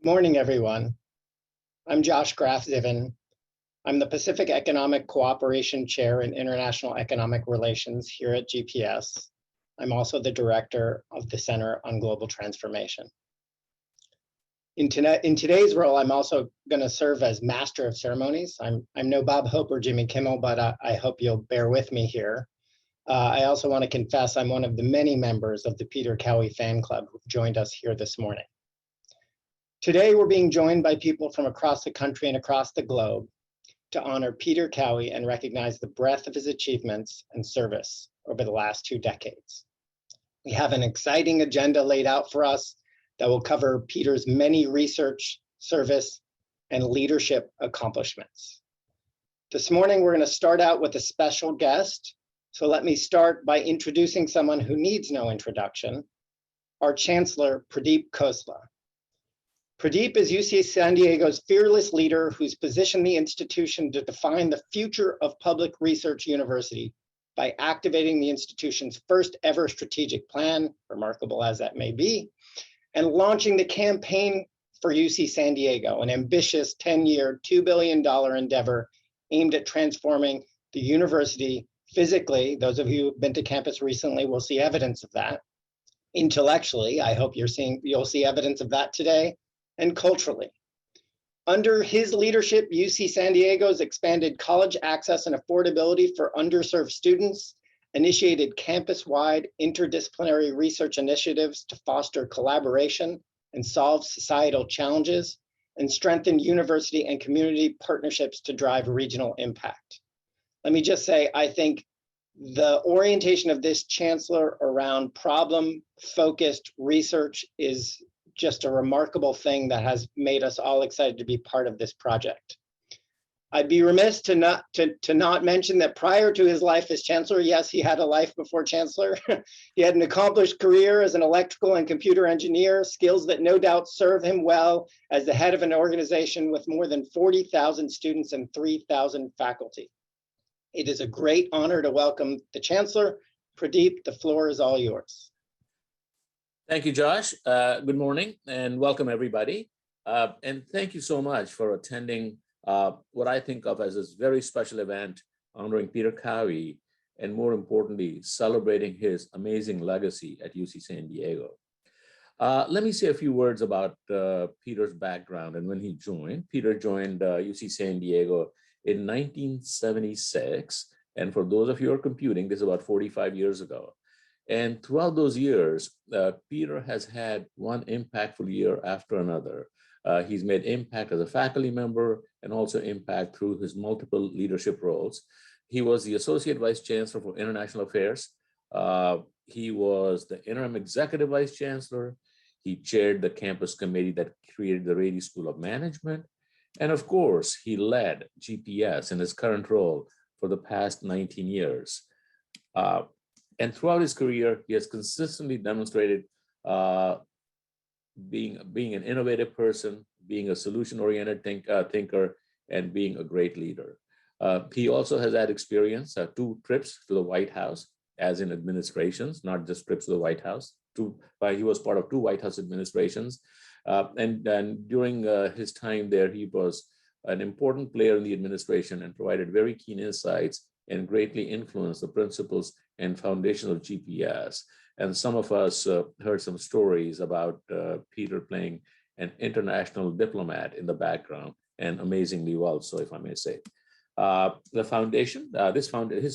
Morning, everyone. I'm Josh Graff Zivin. I'm the Pacific Economic Cooperation Chair in International Economic Relations here at GPS. I'm also the Director of the Center on Global Transformation. In today's role, I'm also going to serve as Master of Ceremonies. I'm no Bob Hope or Jimmy Kimmel, but I hope you'll bear with me here. I also want to confess I'm one of the many members of the Peter Cowhey fan club who've joined us here this morning. Today, we're being joined by people from across the country and across the globe to honor Peter Cowhey and recognize the breadth of his achievements and service over the last 2 decades. We have an exciting agenda laid out for us that will cover Peter's many research, service, and leadership accomplishments. This morning, we're going to start out with a special guest. So let me start by introducing someone who needs no introduction, our Chancellor, Pradeep Khosla. Pradeep is UC San Diego's fearless leader who's positioned the institution to define the future of public research university by activating the institution's first ever strategic plan, remarkable as that may be, and launching the Campaign for UC San Diego, an ambitious 10-year, $2 billion endeavor aimed at transforming the university physically. Those of you who've been to campus recently will see evidence of that. Intellectually, I hope you'll see evidence of that today. And culturally. Under his leadership, UC San Diego's expanded college access and affordability for underserved students, initiated campus-wide interdisciplinary research initiatives to foster collaboration and solve societal challenges, and strengthened university and community partnerships to drive regional impact. Let me just say, I think the orientation of this chancellor around problem-focused research is just a remarkable thing that has made us all excited to be part of this project. I'd be remiss to not mention that prior to his life as chancellor, yes, he had a life before chancellor. He had an accomplished career as an electrical and computer engineer, skills that no doubt serve him well as the head of an organization with more than 40,000 students and 3,000 faculty. It is a great honor to welcome the chancellor. Pradeep, the floor is all yours. Thank you, Josh. Good morning and welcome everybody. And thank you so much for attending what I think of as this very special event honoring Peter Cowhey and more importantly, celebrating his amazing legacy at UC San Diego. Let me say a few words about Peter's background and when he joined. Peter joined UC San Diego in 1976. And for those of you who are computing, this is about 45 years ago. And throughout those years, Peter has had one impactful year after another. He's made impact as a faculty member and also impact through his multiple leadership roles. He was the Associate Vice Chancellor for International Affairs. He was the Interim Executive Vice Chancellor. He chaired the campus committee that created the Rady School of Management. And of course, he led GPS in his current role for the past 19 years. And throughout his career, he has consistently demonstrated being an innovative person, being a solution-oriented thinker, and being a great leader. He also has had experience, 2 trips to the White House, as in administrations, not just trips to the White House. He was part of 2 White House administrations. And during his time there, he was an important player in the administration and provided very keen insights and greatly influenced the principles and foundation of GPS. And some of us heard some stories about Peter playing an international diplomat in the background, and amazingly well, so if I may say. The foundation, his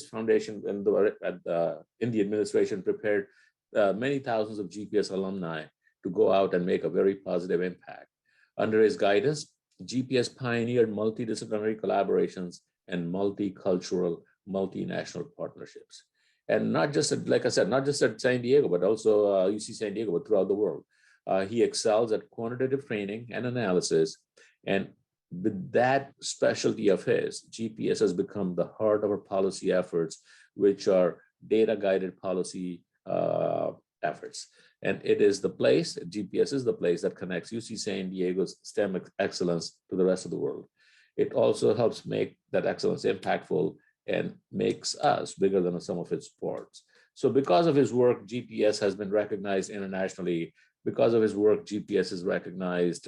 foundation in the administration prepared many thousands of GPS alumni to go out and make a very positive impact. Under his guidance, GPS pioneered multidisciplinary collaborations and multicultural, multinational partnerships. And not just, like I said, not just at San Diego, but also UC San Diego, but throughout the world. He excels at quantitative training and analysis. And with that specialty of his, GPS has become the heart of our policy efforts, which are data-guided policy efforts. And it is the place, GPS is the place that connects UC San Diego's STEM excellence to the rest of the world. It also helps make that excellence impactful and makes us bigger than the sum of its parts. So because of his work, GPS has been recognized internationally because of his work, GPS is recognized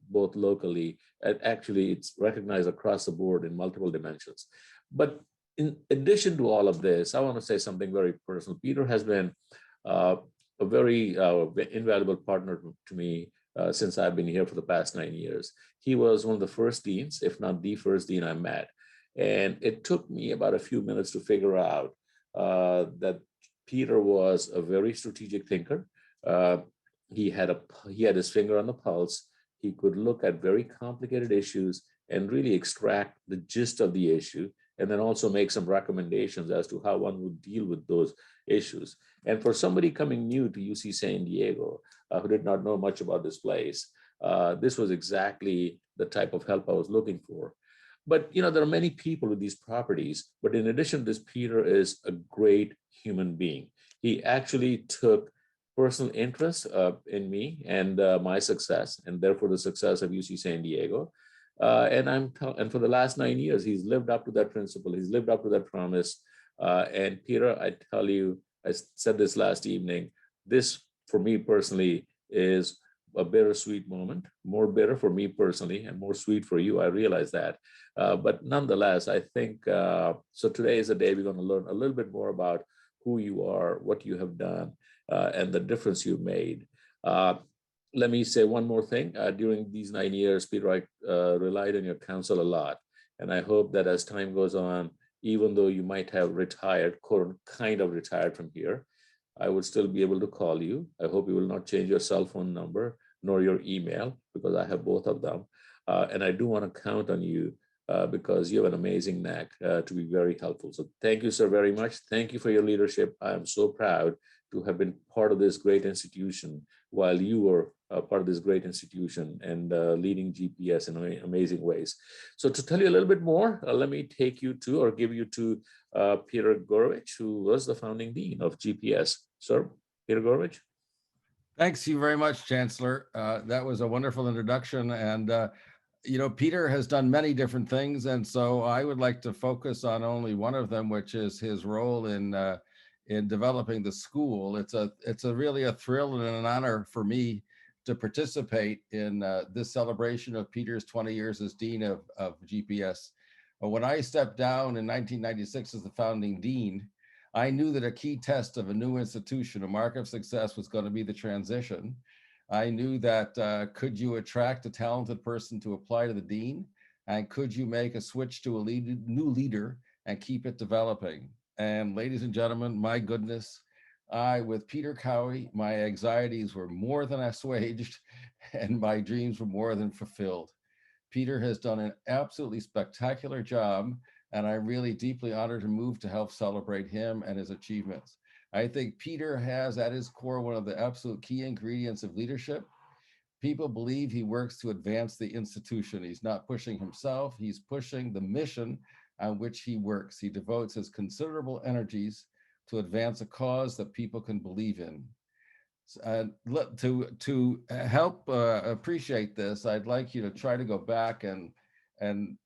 both locally and actually it's recognized across the board in multiple dimensions. But in addition to all of this, I want to say something very personal. Peter has been a very invaluable partner to me since I've been here for the past 9 years. He was one of the first deans, if not the first dean I met. And it took me about a few minutes to figure out that Peter was a very strategic thinker. He had his finger on the pulse. He could look at very complicated issues and really extract the gist of the issue, and then also make some recommendations as to how one would deal with those issues. And for somebody coming new to UC San Diego, who did not know much about this place, this was exactly the type of help I was looking for. But there are many people with these properties, but in addition to this, Peter is a great human being. He actually took personal interest in me and my success, and therefore the success of UC San Diego. And for the last 9 years, he's lived up to that principle. He's lived up to that promise. And Peter, I tell you, I said this last evening, this for me personally is a bittersweet moment, more bitter for me personally and more sweet for you. I realize that. But nonetheless, I think, so today is a day we're going to learn a little bit more about who you are, what you have done, and the difference you've made. Let me say one more thing. During these 9 years, Peter, I relied on your counsel a lot. And I hope that as time goes on, even though you might have retired, kind of retired from here, I would still be able to call you. I hope you will not change your cell phone number nor your email, because I have both of them. And I do want to count on you because you have an amazing knack to be very helpful. So thank you, sir, very much. Thank you for your leadership. I am so proud to have been part of this great institution while you were part of this great institution and leading GPS in amazing ways. So to tell you a little bit more, let me take you to, or give you to Peter Gourevitch, who was the founding dean of GPS. Sir, Peter Gourevitch. Thanks you very much, Chancellor. That was a wonderful introduction. And, Peter has done many different things. And so I would like to focus on only one of them, which is his role in developing the school. It's really a thrill and an honor for me to participate in this celebration of Peter's 20 years as Dean of GPS. When I stepped down in 1996 as the founding dean, I knew that a key test of a new institution, a mark of success, was going to be the transition. I knew that could you attract a talented person to apply to the dean, and could you make a switch to a new leader and keep it developing? And ladies and gentlemen, my goodness, with Peter Cowhey, my anxieties were more than assuaged and my dreams were more than fulfilled. Peter has done an absolutely spectacular job, and I'm really deeply honored and moved to help celebrate him and his achievements. I think Peter has at his core one of the absolute key ingredients of leadership. People believe he works to advance the institution. He's not pushing himself, he's pushing the mission on which he works. He devotes his considerable energies to advance a cause that people can believe in. To help appreciate this, I'd like you to try to go back and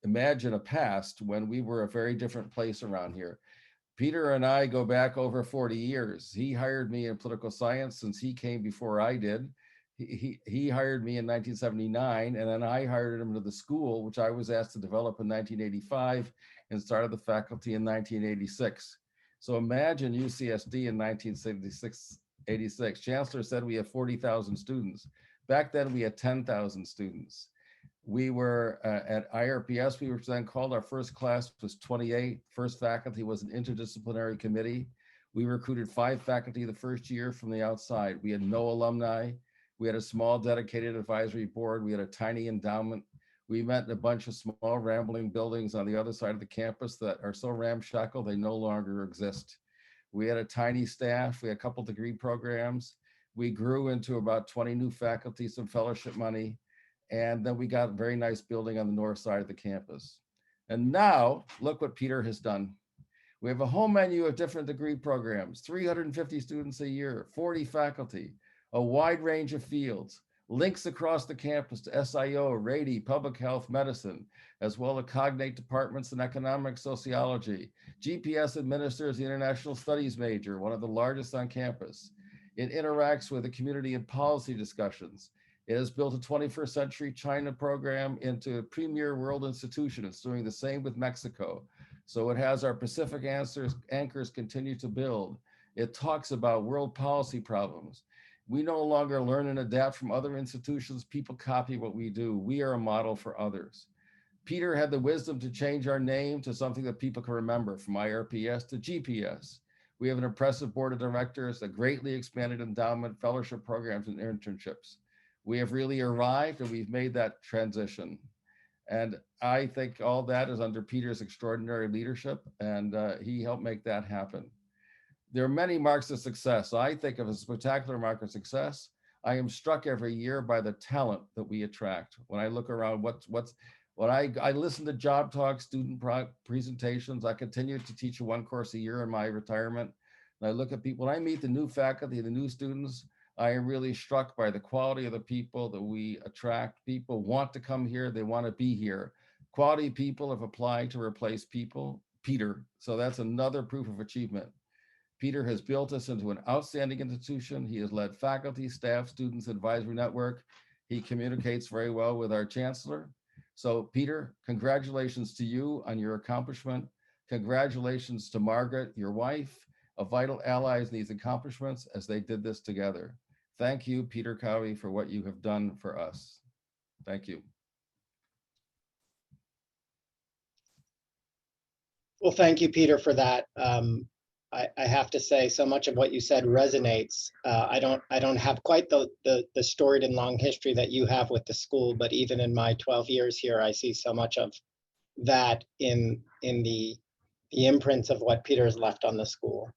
imagine a past when we were a very different place around here. Peter and I go back over 40 years. He hired me in political science since he came before I did. He hired me in 1979, and then I hired him to the school, which I was asked to develop in 1985 and started the faculty in 1986. So imagine UCSD in 1986. Chancellor said we have 40,000 students. Back then we had 10,000 students. We were at IRPS, we were then called, our first class was 28. First faculty was an interdisciplinary committee. We recruited 5 faculty the first year from the outside. We had no alumni. We had a small dedicated advisory board. We had a tiny endowment. We met in a bunch of small rambling buildings on the other side of the campus that are so ramshackle they no longer exist. We had a tiny staff. We had a couple degree programs. We grew into about 20 new faculty, some fellowship money. And then we got a very nice building on the north side of the campus. And now look what Peter has done. We have a whole menu of different degree programs, 350 students a year, 40 faculty, a wide range of fields, links across the campus to SIO, Rady, public health, medicine, as well as cognate departments in economic sociology. GPS administers the international studies major, one of the largest on campus. It interacts with the community in policy discussions. It has built a 21st century China program into a premier world institution. It's doing the same with Mexico. So it has our Pacific anchors continue to build. It talks about world policy problems. We no longer learn and adapt from other institutions. People copy what we do. We are a model for others. Peter had the wisdom to change our name to something that people can remember, from IRPS to GPS. We have an impressive board of directors, a greatly expanded endowment, fellowship programs, and internships. We have really arrived, and we've made that transition. And I think all that is under Peter's extraordinary leadership, and he helped make that happen. There are many marks of success. I think of a spectacular mark of success. I am struck every year by the talent that we attract. When I look around, I listen to job talks, student presentations. I continue to teach one course a year in my retirement. And I look at people, when I meet the new faculty, the new students, I am really struck by the quality of the people that we attract. People want to come here. They want to be here. Quality people have applied to replace Peter. So that's another proof of achievement. Peter has built us into an outstanding institution. He has led faculty, staff, students, advisory network. He communicates very well with our Chancellor. So Peter, congratulations to you on your accomplishment. Congratulations to Margaret, your wife, a vital ally in these accomplishments as they did this together. Thank you, Peter Cowhey, for what you have done for us. Thank you. Well, thank you, Peter, for that. I have to say, so much of what you said resonates. I don't have quite the storied and long history that you have with the school, but even in my 12 years here, I see so much of that in the imprints of what Peter has left on the school,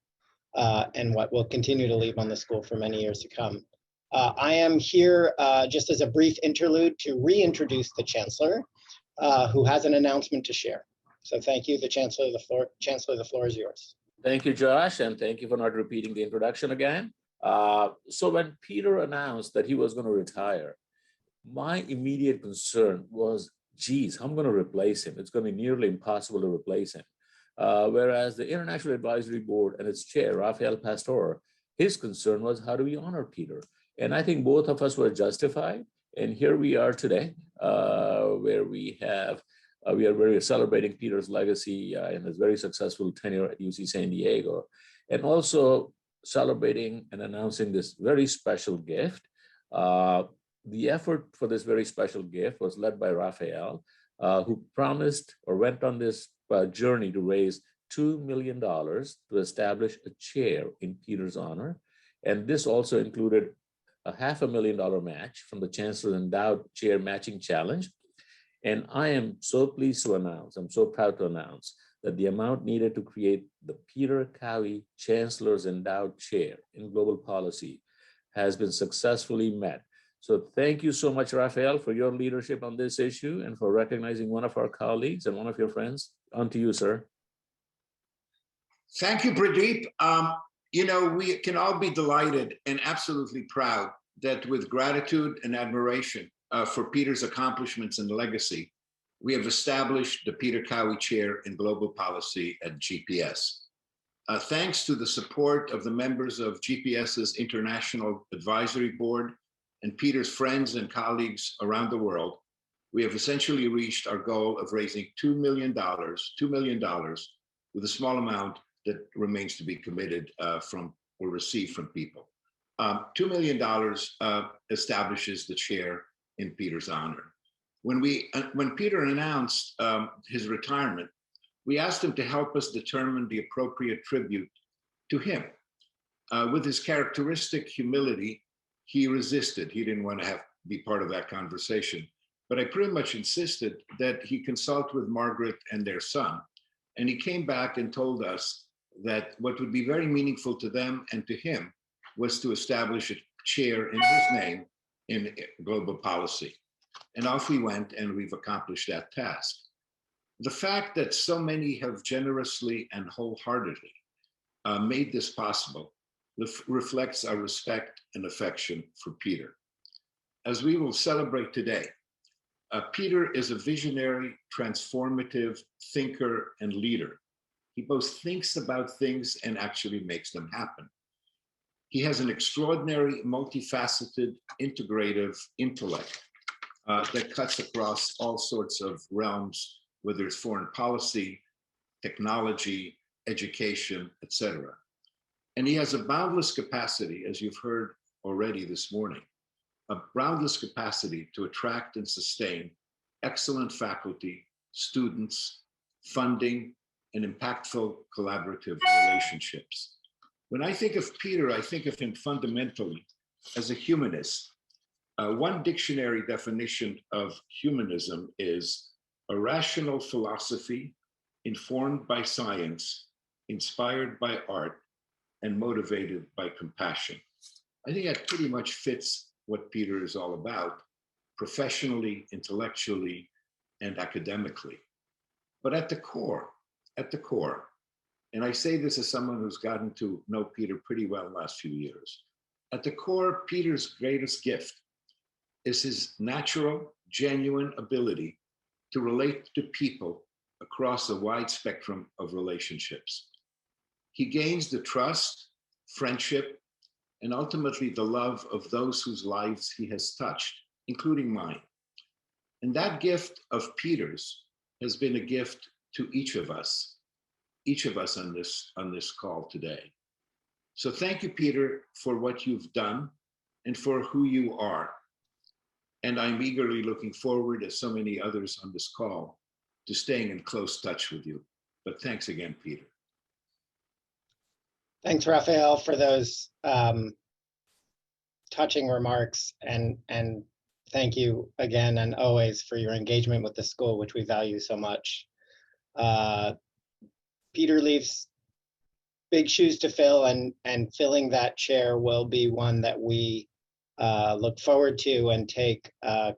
and what will continue to leave on the school for many years to come. I am here just as a brief interlude to reintroduce the Chancellor, who has an announcement to share. So thank you, the Chancellor. Chancellor, the floor is yours. Thank you, Josh, and thank you for not repeating the introduction again. So when Peter announced that he was going to retire, my immediate concern was, geez, I'm going to replace him. It's going to be nearly impossible to replace him. Whereas the International Advisory Board and its chair, Rafael Pastor, his concern was, how do we honor Peter? And I think both of us were justified. And here we are today, where we are celebrating Peter's legacy and his very successful tenure at UC San Diego, and also celebrating and announcing this very special gift. The effort for this very special gift was led by Rafael, who promised or went on this journey to raise $2 million to establish a chair in Peter's honor. And this also included a $500,000 match from the Chancellor's Endowed Chair Matching Challenge. And I am so pleased to announce, I'm so proud to announce that the amount needed to create the Peter Cowhey Chancellor's Endowed Chair in Global Policy has been successfully met. So thank you so much, Rafael, for your leadership on this issue and for recognizing one of our colleagues and one of your friends. On to you, sir. Thank you, Pradeep. We can all be delighted and absolutely proud that with gratitude and admiration for Peter's accomplishments and legacy, we have established the Peter Cowhey Chair in Global Policy at GPS. Thanks to the support of the members of GPS's International Advisory Board and Peter's friends and colleagues around the world, we have essentially reached our goal of raising $2 million with a small amount that remains to be committed from or received from people. $2 million establishes the chair in Peter's honor. When Peter announced his retirement, we asked him to help us determine the appropriate tribute to him. With his characteristic humility, he resisted. He didn't want to be part of that conversation. But I pretty much insisted that he consult with Margaret and their son. And he came back and told us that what would be very meaningful to them and to him was to establish a chair in his name in global policy. And off we went, and we've accomplished that task. The fact that so many have generously and wholeheartedly made this possible reflects our respect and affection for Peter. As we will celebrate today, Peter is a visionary, transformative thinker and leader. He both thinks about things and actually makes them happen. He has an extraordinary, multifaceted, integrative intellect that cuts across all sorts of realms, whether it's foreign policy, technology, education, etc. And he has a boundless capacity, as you've heard already this morning, a boundless capacity to attract and sustain excellent faculty, students, funding, and impactful collaborative relationships. When I think of Peter, I think of him fundamentally as a humanist. One dictionary definition of humanism is a rational philosophy informed by science, inspired by art, and motivated by compassion. I think that pretty much fits what Peter is all about, professionally, intellectually, and academically. But at the core, and I say this as someone who's gotten to know Peter pretty well in the last few years, at the core, Peter's greatest gift is his natural, genuine ability to relate to people across a wide spectrum of relationships. He gains the trust, friendship, and ultimately the love of those whose lives he has touched, including mine. And that gift of Peter's has been a gift to each of us on this call today. So thank you, Peter, for what you've done and for who you are. And I'm eagerly looking forward, as so many others on this call, to staying in close touch with you. But thanks again, Peter. Thanks, Raphael, for those touching remarks, and thank you again and always for your engagement with the school, which we value so much. Peter leaves big shoes to fill, and filling that chair will be one that we look forward to and take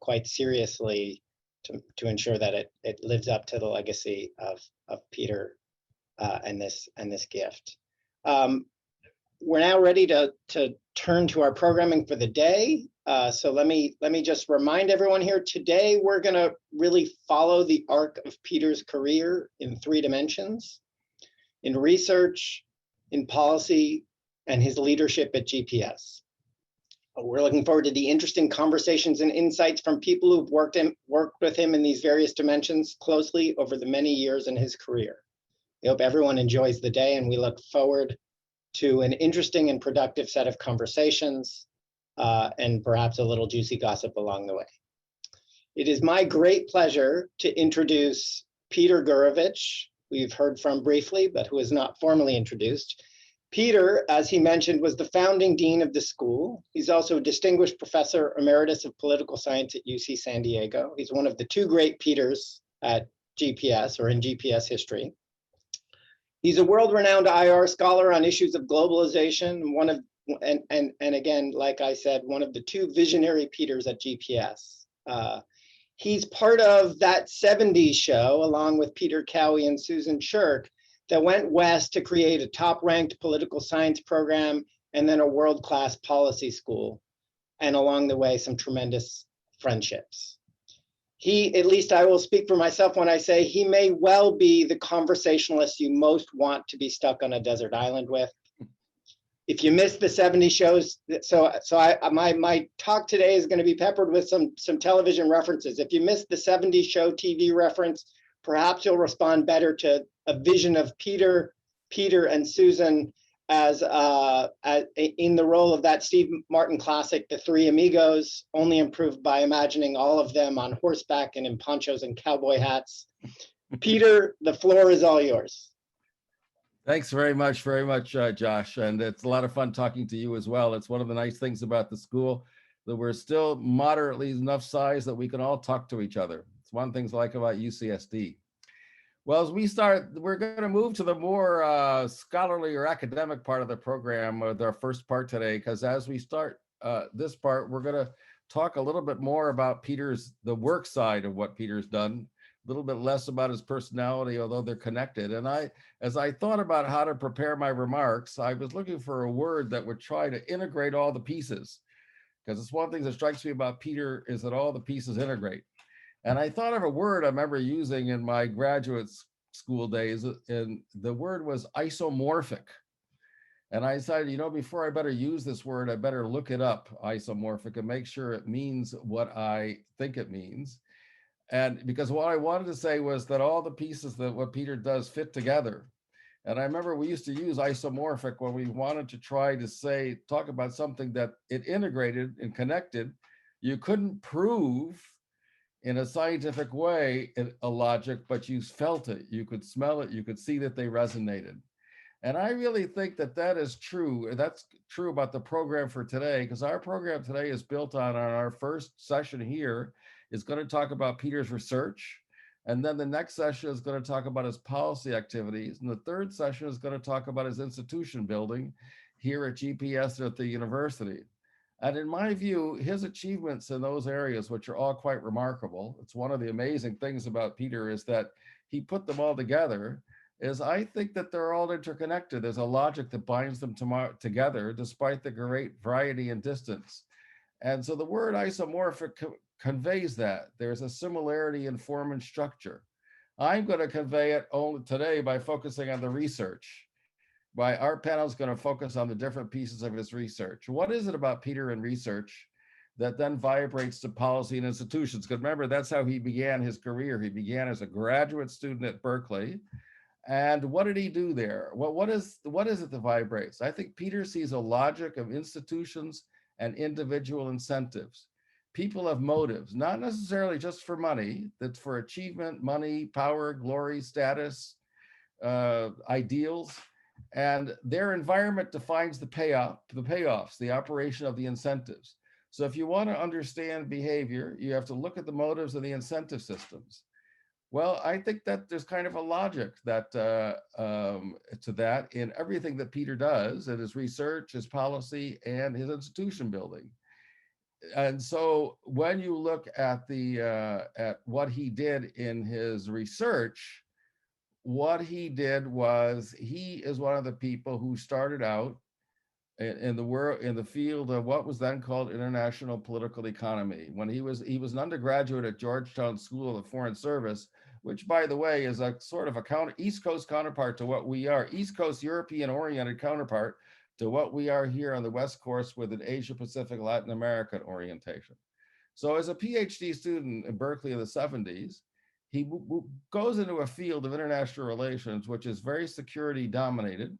quite seriously to ensure that it lives up to the legacy of Peter and this gift. We're now ready to turn to our programming for the day. So let me just remind everyone here, today we're going to really follow the arc of Peter's career in 3 dimensions: in research, in policy, and his leadership at GPS. We're looking forward to the interesting conversations and insights from people who've worked with him in these various dimensions closely over the many years in his career. We hope everyone enjoys the day, and we look forward to an interesting and productive set of conversations and perhaps a little juicy gossip along the way. It is my great pleasure to introduce Peter Gourevitch, who you've heard from briefly, but who is not formally introduced. Peter, as he mentioned, was the founding dean of the school. He's also a distinguished professor emeritus of political science at UC San Diego. He's one of the 2 great Peters at GPS, or in GPS history. He's a world-renowned IR scholar on issues of globalization, and again, like I said, one of the 2 visionary Peters at GPS. He's part of that 70s show, along with Peter Cowhey and Susan Shirk, that went west to create a top-ranked political science program and then a world-class policy school, and along the way, some tremendous friendships. He, at least I will speak for myself when I say, he may well be the conversationalist you most want to be stuck on a desert island with. If you missed the 70 shows, my talk today is going to be peppered with some television references. If you missed the 70 show TV reference, perhaps you'll respond better to a vision of Peter and Susan as in the role of that Steve Martin classic, The Three Amigos, only improved by imagining all of them on horseback and in ponchos and cowboy hats. Peter, the floor is all yours. Thanks very much, Josh. And it's a lot of fun talking to you as well. It's one of the nice things about the school that we're still moderately enough size that we can all talk to each other. It's one of the things I like about UCSD. Well, as we start, we're going to move to the more scholarly or academic part of the program with our first part today, because as we start this part, we're going to talk a little bit more about the work side of what Peter's done, a little bit less about his personality, although they're connected. And as I thought about how to prepare my remarks, I was looking for a word that would try to integrate all the pieces, because it's one thing that strikes me about Peter is that all the pieces integrate. And I thought of a word I remember using in my graduate school days, and the word was isomorphic. And I decided, you know, before I better use this word, I better look it up, isomorphic, and make sure it means what I think it means. And because what I wanted to say was that all the pieces that what Peter does fit together. And I remember we used to use isomorphic when we wanted to try to talk about something that it integrated and connected. You couldn't prove in a scientific way a logic, but you felt it, you could smell it, you could see that they resonated. And I really think that that is true. That's true about the program for today, because our program today is built on our first session here is going to talk about Peter's research. And then the next session is going to talk about his policy activities. And the third session is going to talk about his institution building here at GPS at the university. And in my view, his achievements in those areas, which are all quite remarkable, it's one of the amazing things about Peter is that he put them all together, is I think that they're all interconnected. There's a logic that binds them together despite the great variety and distance. And so the word isomorphic conveys that. There's a similarity in form and structure. I'm going to convey it only today by focusing on the research. Our panel is going to focus on the different pieces of his research. What is it about Peter and research that then vibrates to policy and institutions? Because remember, that's how he began his career. He began as a graduate student at Berkeley. And what did he do there? Well, what is it that vibrates? I think Peter sees a logic of institutions and individual incentives. People have motives, not necessarily just for money, that's for achievement, money, power, glory, status, ideals. And their environment defines the payoffs, the operation of the incentives. So if you want to understand behavior, you have to look at the motives of the incentive systems. Well, I think that there's kind of a logic that to that in everything that Peter does, in his research, his policy, and his institution building. And so when you look at at what he did in his research, what he did was he is one of the people who started out in the field of what was then called international political economy. When he was an undergraduate at Georgetown School of the Foreign Service, which, by the way, is a sort of a East Coast counterpart to what we are, East Coast European oriented counterpart to what we are here on the West Coast with an Asia Pacific Latin American orientation. So as a PhD student in Berkeley in the 70s, he goes into a field of international relations, which is very security dominated.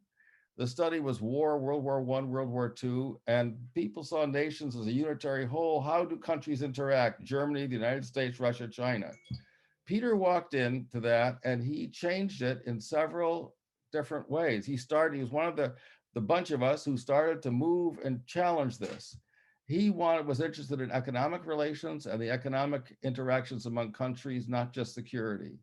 The study was war, World War I, World War II, and people saw nations as a unitary whole. How do countries interact? Germany, the United States, Russia, China. Peter walked into that and he changed it in several different ways. He was one of the bunch of us who started to move and challenge this. He was interested in economic relations and the economic interactions among countries, not just security.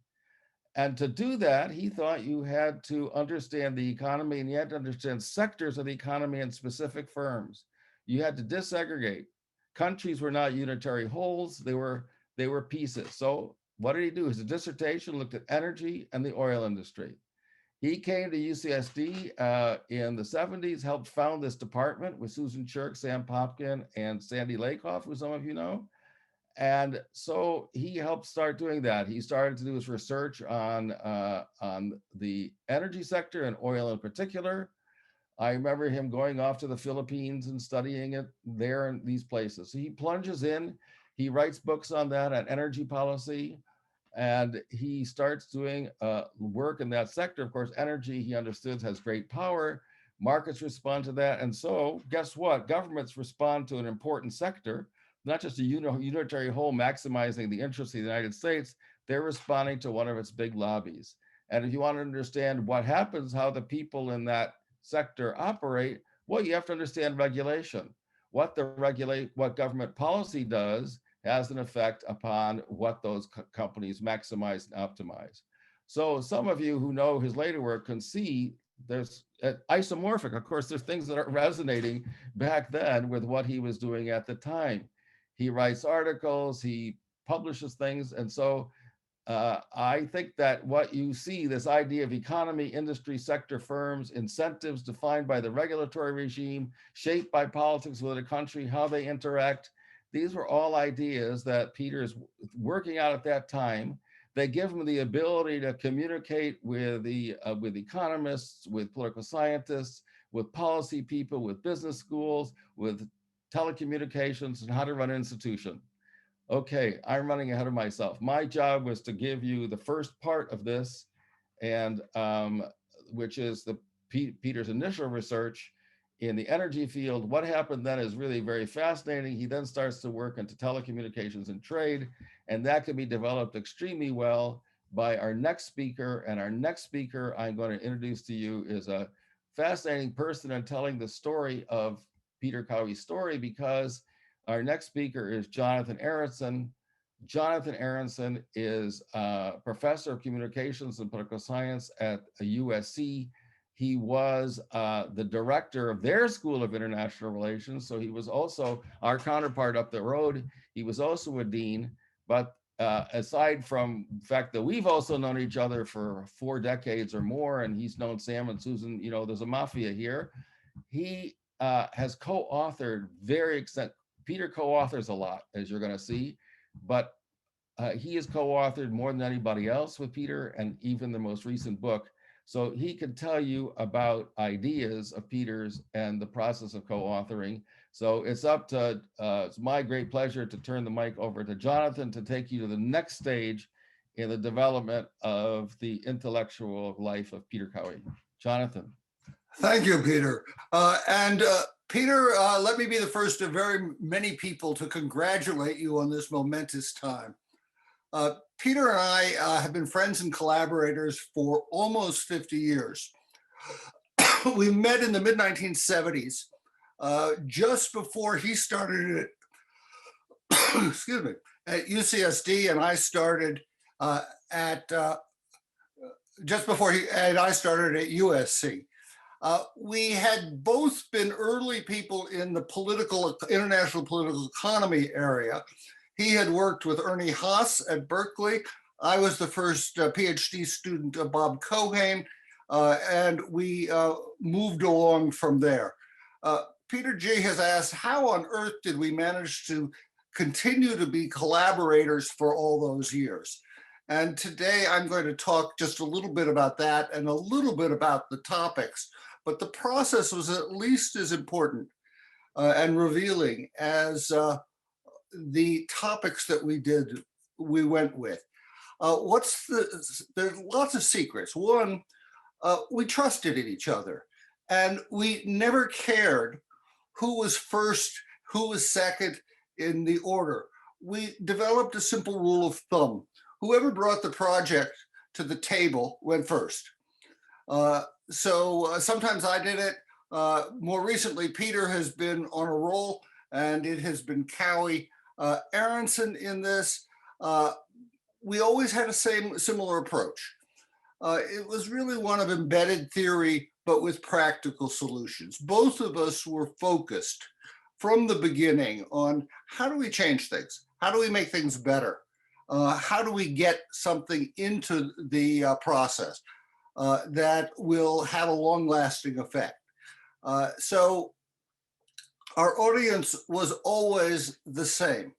And to do that, he thought you had to understand the economy and you had to understand sectors of the economy and specific firms. You had to disaggregate. Countries were not unitary wholes, they were pieces. So what did he do? His dissertation looked at energy and the oil industry. He came to UCSD in the 70s, helped found this department with Susan Chirk, Sam Popkin, and Sandy Lakoff, who some of you know. And so he helped start doing that. He started to do his research on the energy sector and oil in particular. I remember him going off to the Philippines and studying it there in these places. So he plunges in, he writes books on that, on energy policy, and he starts doing work in that sector. Of course, energy, he understood, has great power. Markets respond to that. And so guess what? Governments respond to an important sector, not just a unitary whole maximizing the interests of the United States, they're responding to one of its big lobbies. And if you want to understand what happens, how the people in that sector operate, well, you have to understand regulation. What government policy does has an effect upon what those companies maximize and optimize. So some of you who know his later work can see there's isomorphic. Of course, there's things that are resonating back then with what he was doing at the time. He writes articles, he publishes things. And so I think that what you see, this idea of economy, industry, sector, firms, incentives defined by the regulatory regime, shaped by politics within a country, how they interact, these were all ideas that Peter is working out at that time. They give him the ability to communicate with economists, with political scientists, with policy people, with business schools, with telecommunications, and how to run an institution. Okay, I'm running ahead of myself. My job was to give you the first part of this, and which is Peter's initial research in the energy field. What happened then is really very fascinating. He then starts to work into telecommunications and trade, and that can be developed extremely well by our next speaker. And our next speaker I'm going to introduce to you is a fascinating person in telling the story of Peter Cowhey's story, because our next speaker is Jonathan Aronson. Jonathan Aronson is a professor of communications and political science at USC. He was the director of their School of International Relations. So he was also our counterpart up the road. He was also a dean, but aside from the fact that we've also known each other for 4 decades or more, and he's known Sam and Susan, you know, there's a mafia here. He has co-authored Peter co-authors a lot, as you're going to see, but he has co-authored more than anybody else with Peter, and even the most recent book. So he can tell you about ideas of Peter's and the process of co-authoring. So it's it's my great pleasure to turn the mic over to Jonathan to take you to the next stage in the development of the intellectual life of Peter Cowhey. Jonathan. Thank you, Peter. Peter, let me be the first of very many people to congratulate you on this momentous time. Peter and I have been friends and collaborators for almost 50 years. We met in the mid-1970s, just before he started excuse me, at UCSD, and I started just before I started at USC. We had both been early people in the international political economy area. He had worked with Ernie Haas at Berkeley. I was the first PhD student of Bob Cohen, and we moved along from there. Peter G. has asked, how on earth did we manage to continue to be collaborators for all those years? And today I'm going to talk just a little bit about that and a little bit about the topics. But the process was at least as important and revealing as the topics that we went with. There's lots of secrets. One, we trusted in each other, and we never cared who was first, who was second in the order. We developed a simple rule of thumb. Whoever brought the project to the table went first. So sometimes I did it. More recently, Peter has been on a roll, and it has been Cowhey, Aronson in this. We always had a similar approach. It was really one of embedded theory, but with practical solutions. Both of us were focused from the beginning on how do we change things? How do we make things better? How do we get something into the process that will have a long-lasting effect? So our audience was always the same,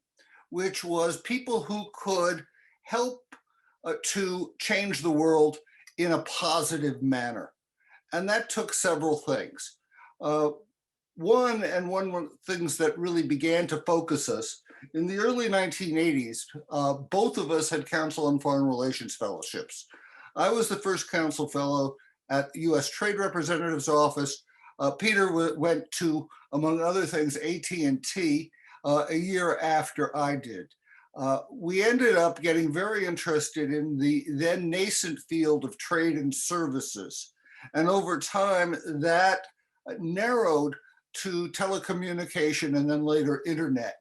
which was people who could help to change the world in a positive manner. And that took several things. One of the things that really began to focus us in the early 1980s, both of us had Council on Foreign Relations fellowships. I was the first council fellow at US Trade Representative's office. Peter went to, among other things, AT&T a year after I did. We ended up getting very interested in the then nascent field of trade and services. And over time, that narrowed to telecommunication and then later internet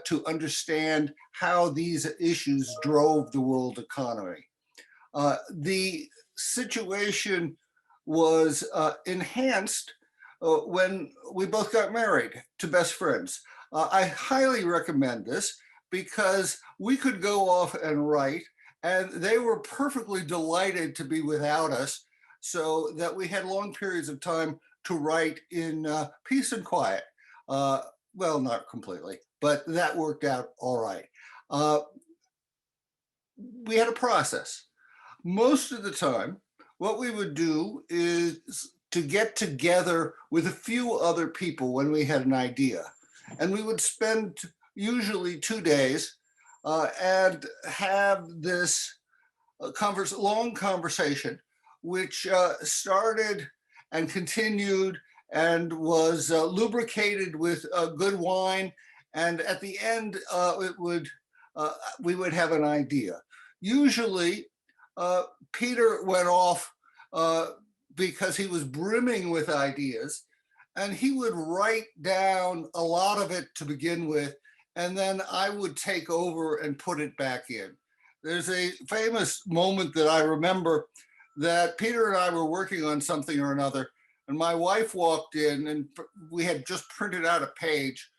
to understand how these issues drove the world economy. The situation was enhanced when we both got married to best friends. I highly recommend this because we could go off and write, and they were perfectly delighted to be without us, so that we had long periods of time to write in peace and quiet. Well, not completely, but that worked out all right. We had a process. Most of the time, what we would do is to get together with a few other people when we had an idea. And we would spend usually 2 days and have this long conversation, which started and continued and was lubricated with good wine. And at the end, we would have an idea. Usually, Peter went off because he was brimming with ideas, and he would write down a lot of it to begin with, and then I would take over and put it back in. There's a famous moment that I remember that Peter and I were working on something or another, and my wife walked in, and we had just printed out a page,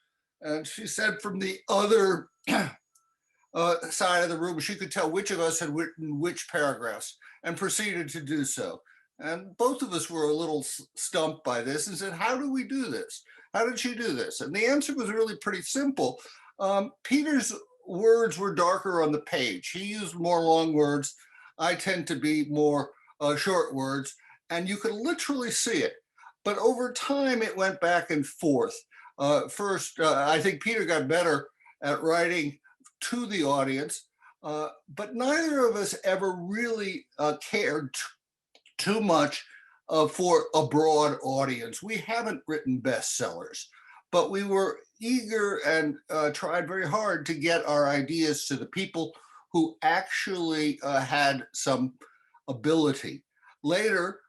and she said from the other side of the room, she could tell which of us had written which paragraphs, and proceeded to do so. And both of us were a little stumped by this and said, how do we do this? How did she do this? And the answer was really pretty simple. Peter's words were darker on the page. He used more long words. I tend to be more short words, and you could literally see it. But over time, it went back and forth. First, I think Peter got better at writing to the audience, but neither of us ever really cared too much for a broad audience. We haven't written bestsellers, but we were eager and tried very hard to get our ideas to the people who actually had some ability. Later,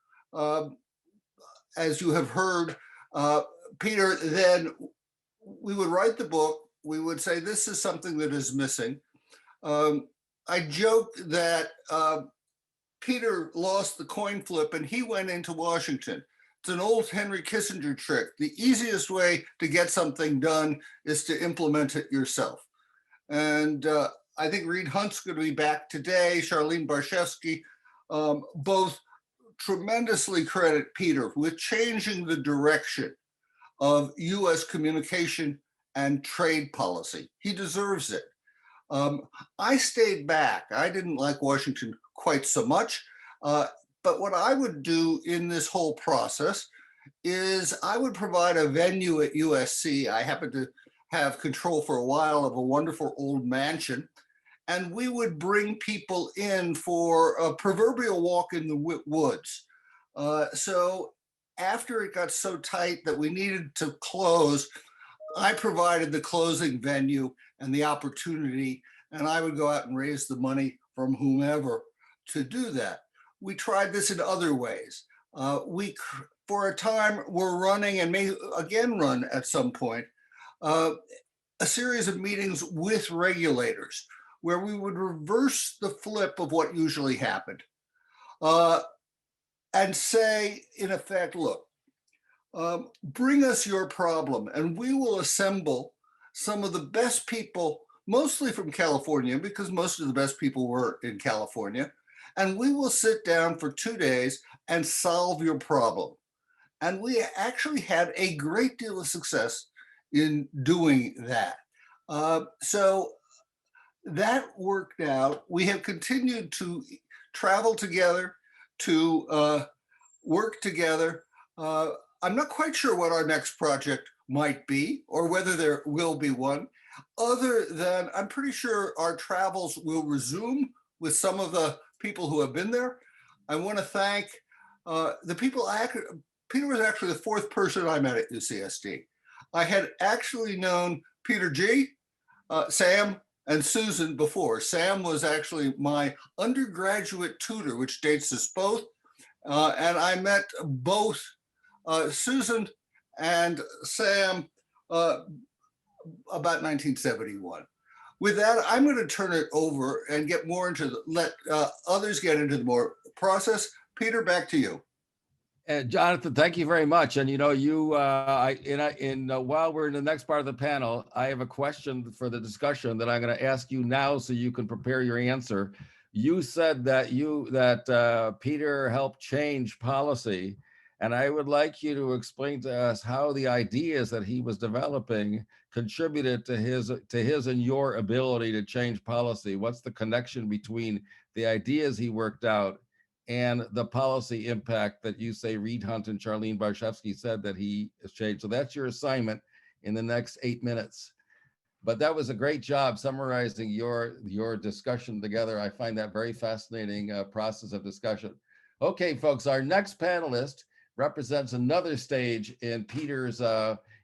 as you have heard, Peter, then we would write the book. We would say, this is something that is missing. I joke that Peter lost the coin flip and he went into Washington. It's an old Henry Kissinger trick. The easiest way to get something done is to implement it yourself. And I think Reed Hunt's going to be back today, Charlene Barshevsky, both tremendously credit Peter with changing the direction of US communication and trade policy. He deserves it. I stayed back. I didn't like Washington quite so much, but what I would do in this whole process is I would provide a venue at USC. I happened to have control for a while of a wonderful old mansion, and we would bring people in for a proverbial walk in the woods. So after it got so tight that we needed to close, I provided the closing venue and the opportunity, and I would go out and raise the money from whomever to do that. We tried this in other ways. We, for a time, were running and may again run at some point, a series of meetings with regulators where we would reverse the flip of what usually happened and say, in effect, look, bring us your problem and we will assemble some of the best people, mostly from California, because most of the best people were in California, and we will sit down for 2 days and solve your problem. And we actually had a great deal of success in doing that. So that worked out. We have continued to travel together, to work together. I'm not quite sure what our next project might be or whether there will be one, other than I'm pretty sure our travels will resume with some of the people who have been there. I want to thank the people. Peter was actually the 4th person I met at UCSD. I had actually known Peter G., Sam, and Susan before. Sam was actually my undergraduate tutor, which dates us both. And I met both Susan and Sam about 1971. With that, I'm going to turn it over and get more into let others get into the more process. Peter, back to you. Jonathan, thank you very much. And while we're in the next part of the panel, I have a question for the discussion that I'm going to ask you now, so you can prepare your answer. You said that Peter helped change policy, and I would like you to explain to us how the ideas that he was developing contributed to his and your ability to change policy. What's the connection between the ideas he worked out and the policy impact that you say Reed Hunt and Charlene Barshevsky said that he has changed. So that's your assignment in the next 8 minutes. But that was a great job summarizing your discussion together. I find that very fascinating process of discussion. Okay, folks, our next panelist represents another stage in Peter's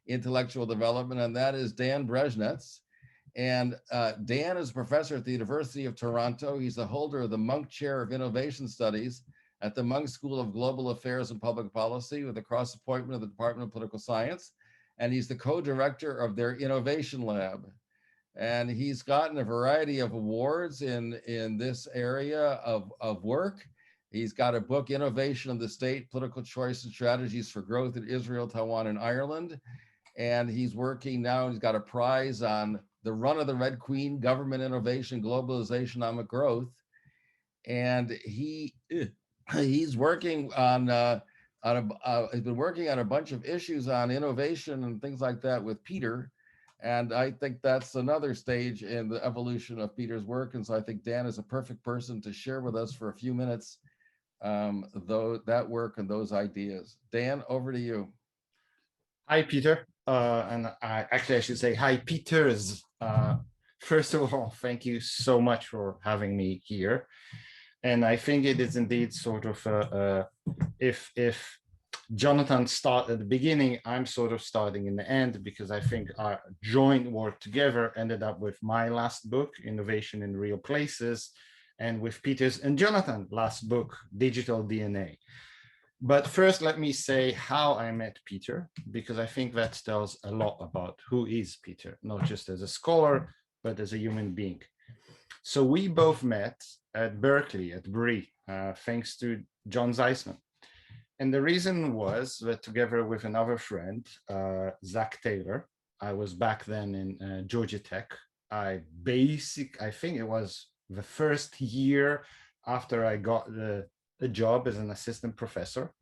intellectual development, and that is Dan Breznitz. And Dan is a professor at the University of Toronto. He's the holder of the Munk Chair of Innovation Studies at the Munk School of Global Affairs and Public Policy with a cross appointment of the Department of Political Science. And he's the co-director of their Innovation Lab. And he's gotten a variety of awards in this area of work. He's got a book, Innovation of the State, Political Choice and Strategies for Growth in Israel, Taiwan, and Ireland. And he's working now, he's got a prize on the Run of the Red Queen, Government Innovation, Globalization, Economic Growth. And he's working on he's been working on a bunch of issues on innovation and things like that with Peter. And I think that's another stage in the evolution of Peter's work. And so I think Dan is a perfect person to share with us for a few minutes that work and those ideas. Dan, over to you. Hi, Peter. I should say hi, Peters. First of all, thank you so much for having me here. And I think it is indeed sort of if Jonathan started at the beginning, I'm sort of starting in the end, because I think our joint work together ended up with my last book, Innovation in Real Places, and with Peter's and Jonathan's last book, Digital DNA. But first, let me say how I met Peter, because I think that tells a lot about who is Peter, not just as a scholar, but as a human being. So we both met at Berkeley, at Bree, thanks to John Zeisman. And the reason was that together with another friend, Zach Taylor, I was back then in Georgia Tech. I think it was the first year after I got the job as an assistant professor.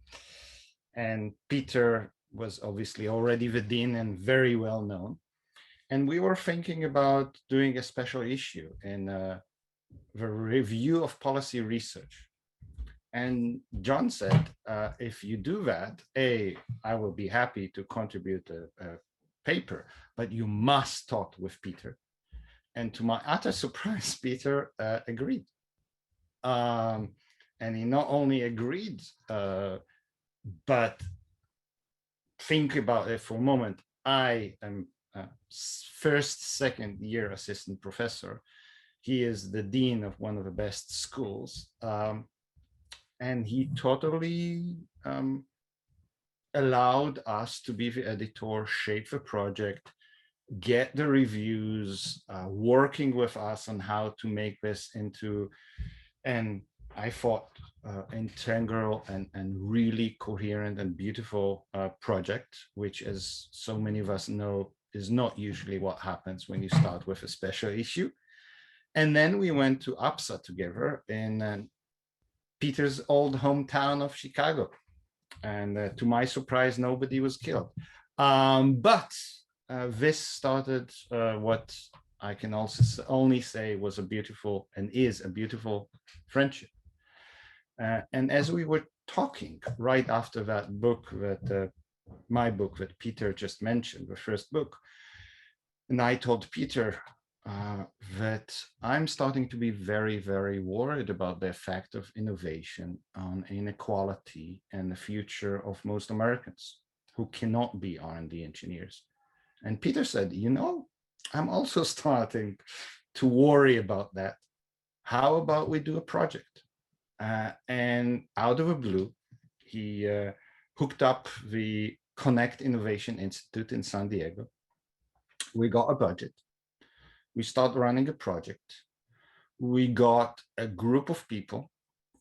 And Peter was obviously already the dean and very well known. And we were thinking about doing a special issue in the review of policy research. And John said, if you do that, I will be happy to contribute a paper, but you must talk with Peter. And to my utter surprise, Peter agreed. And he not only agreed, but think about it for a moment. I am second year assistant professor. He is the dean of one of the best schools. And he totally allowed us to be the editor, shape the project, get the reviews, working with us on how to make this into, and I thought, integral and really coherent and beautiful project, which, as so many of us know, is not usually what happens when you start with a special issue. And then we went to APSA together in Peter's old hometown of Chicago. And to my surprise, nobody was killed. But this started what I can also only say was a beautiful and is a beautiful friendship. And as we were talking right after that book, that my book that Peter just mentioned, the first book, and I told Peter that I'm starting to be very, very worried about the effect of innovation on inequality and the future of most Americans who cannot be R&D engineers. And Peter said, you know, I'm also starting to worry about that. How about we do a project? And out of the blue, he hooked up the Connect Innovation Institute in San Diego. We got a budget. We started running a project. We got a group of people,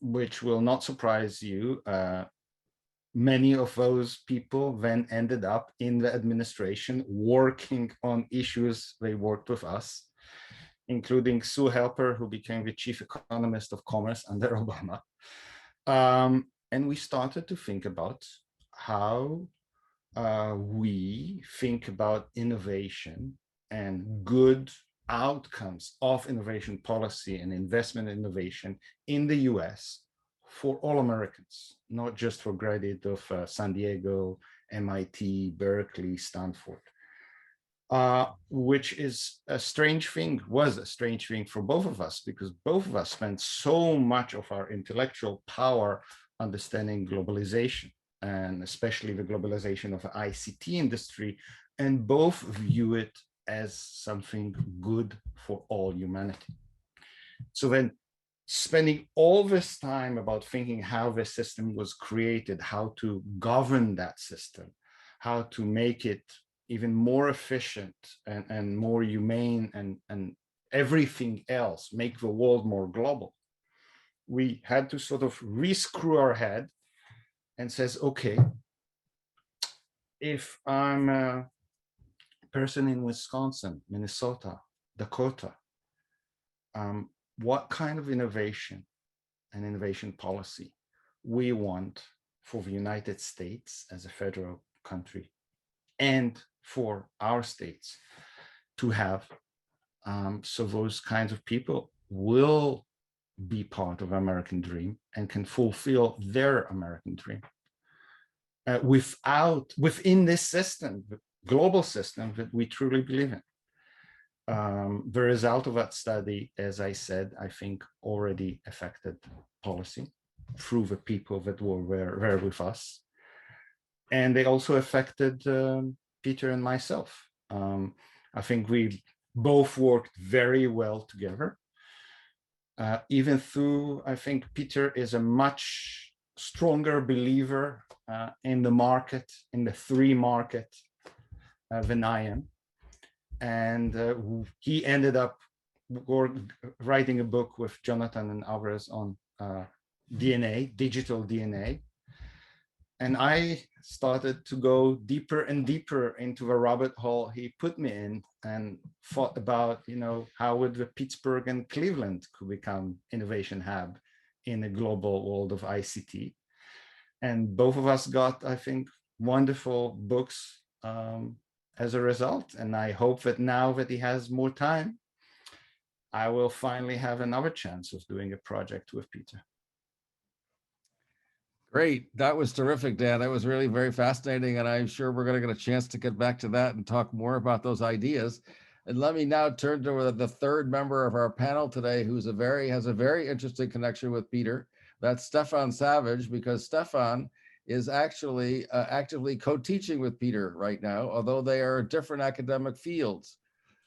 which will not surprise you. Many of those people then ended up in the administration working on issues they worked with us, including Sue Helper, who became the chief economist of commerce under Obama. And we started to think about how we think about innovation and good outcomes of innovation policy and investment in innovation in the US for all Americans, not just for graduates of San Diego, MIT, Berkeley, Stanford, which is a strange thing, was a strange thing for both of us, because both of us spent so much of our intellectual power understanding globalization, and especially the globalization of the ICT industry, and both view it as something good for all humanity. So then spending all this time about thinking how the system was created, how to govern that system, how to make it even more efficient and more humane and everything else, make the world more global, we had to sort of re-screw our head and says, okay, if I'm a person in Wisconsin, Minnesota, Dakota, what kind of innovation and innovation policy we want for the United States as a federal country and for our states to have, so those kinds of people will be part of American dream and can fulfill their American dream within this system, the global system that we truly believe in. The result of that study, as I said, I think already affected policy through the people that were there with us. And they also affected Peter and myself. I think we both worked very well together. Even though I think Peter is a much stronger believer in the market, in the free market than I am. And he ended up writing a book with Jonathan and others on DNA, digital DNA. And I started to go deeper and deeper into the rabbit hole he put me in and thought about, how would the Pittsburgh and Cleveland could become innovation hub in a global world of ICT. And both of us got, I think, wonderful books as a result. And I hope that now that he has more time, I will finally have another chance of doing a project with Peter. Great. That was terrific, Dan. That was really very fascinating. And I'm sure we're going to get a chance to get back to that and talk more about those ideas. And let me now turn to the third member of our panel today, who's has a very interesting connection with Peter. That's Stefan Savage, because Stefan is actually actively co-teaching with Peter right now, although they are different academic fields,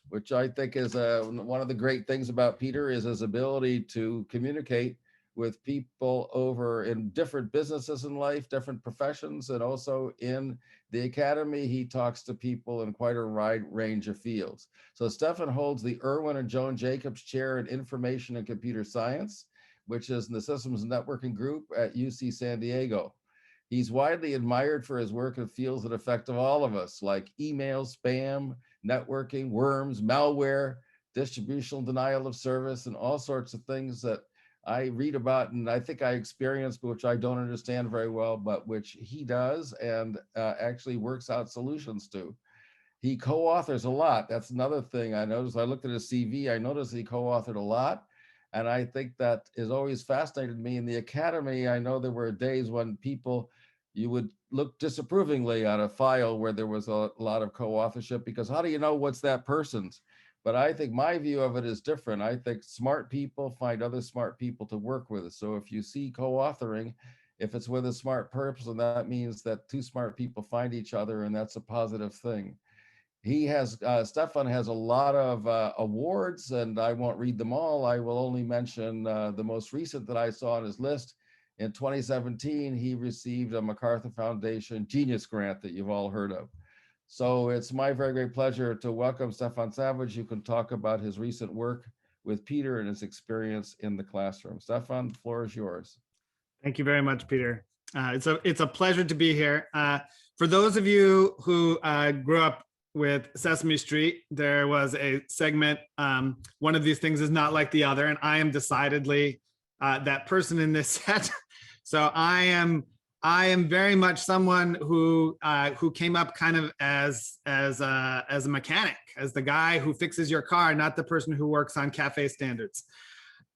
which I think is one of the great things about Peter is his ability to communicate with people over in different businesses in life, different professions, and also in the academy, he talks to people in quite a wide range of fields. So Stefan holds the Irwin and Joan Jacobs Chair in Information and Computer Science, which is in the Systems Networking Group at UC San Diego. He's widely admired for his work in fields that affect all of us, like email, spam, networking, worms, malware, distributional denial of service, and all sorts of things that I read about and I think I experienced, but which I don't understand very well, but which he does and actually works out solutions to. He co-authors a lot. That's another thing I noticed. I looked at his CV, I noticed he co-authored a lot. And I think that has always fascinated me. In the academy, I know there were days when you would look disapprovingly at a file where there was a lot of co-authorship, because how do you know what's that person's? But I think my view of it is different. I think smart people find other smart people to work with. So if you see co-authoring, if it's with a smart person, that means that two smart people find each other, and that's a positive thing. Stefan has a lot of awards, and I won't read them all. I will only mention the most recent that I saw on his list. In 2017, he received a MacArthur Foundation Genius Grant that you've all heard of. So it's my very great pleasure to welcome Stefan Savage, who can talk about his recent work with Peter and his experience in the classroom. Stefan, the floor is yours. Thank you very much, Peter. It's a pleasure to be here. For those of you who grew up with Sesame Street, there was a segment, one of these things is not like the other, and I am decidedly that person in this set. So I am very much someone who came up kind of as a mechanic, as the guy who fixes your car, not the person who works on cafe standards.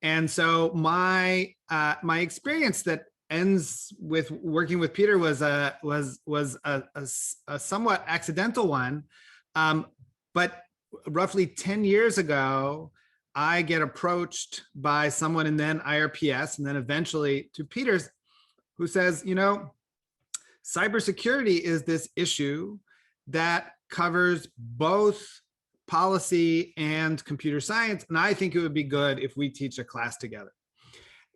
And so my experience that ends with working with Peter was a somewhat accidental one. But roughly 10 years ago, I get approached by someone in then IRPS and then eventually to Peter's, who says, you know, cybersecurity is this issue that covers both policy and computer science. And I think it would be good if we teach a class together.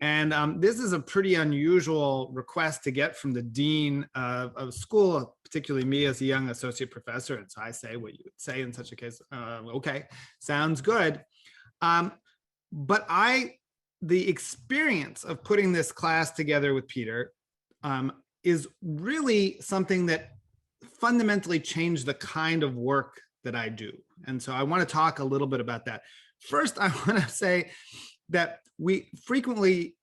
And this is a pretty unusual request to get from the dean of school, particularly me as a young associate professor. And so I say what you would say in such a case. Okay, sounds good. But the experience of putting this class together with Peter is really something that fundamentally changed the kind of work that I do. And so I want to talk a little bit about that. First, I want to say that we frequently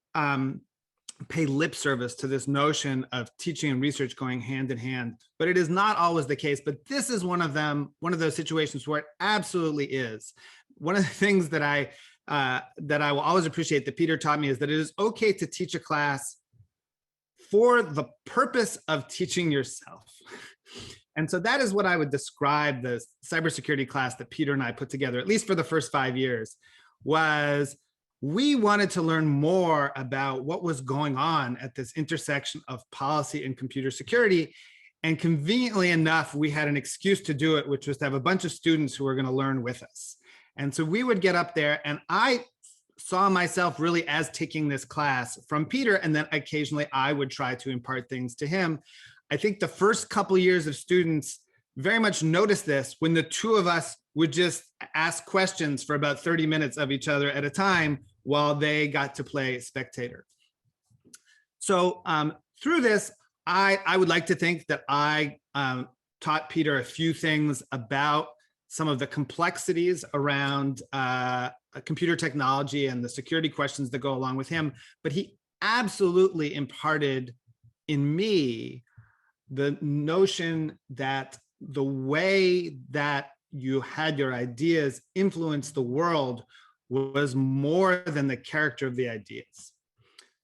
pay lip service to this notion of teaching and research going hand in hand, but it is not always the case. But this is one of those situations where it absolutely is. One of the things that I will always appreciate that Peter taught me is that it is okay to teach a class for the purpose of teaching yourself. And so that is what I would describe the cybersecurity class that Peter and I put together, at least for the first 5 years, was we wanted to learn more about what was going on at this intersection of policy and computer security. And conveniently enough, we had an excuse to do it, which was to have a bunch of students who were going to learn with us. And so we would get up there, and I saw myself really as taking this class from Peter, and then occasionally I would try to impart things to him. I think the first couple of years of students very much noticed this when the two of us would just ask questions for about 30 minutes of each other at a time while they got to play spectator. So through this, I would like to think that I taught Peter a few things about some of the complexities around computer technology and the security questions that go along with him, but he absolutely imparted in me the notion that the way that you had your ideas influence the world was more than the character of the ideas.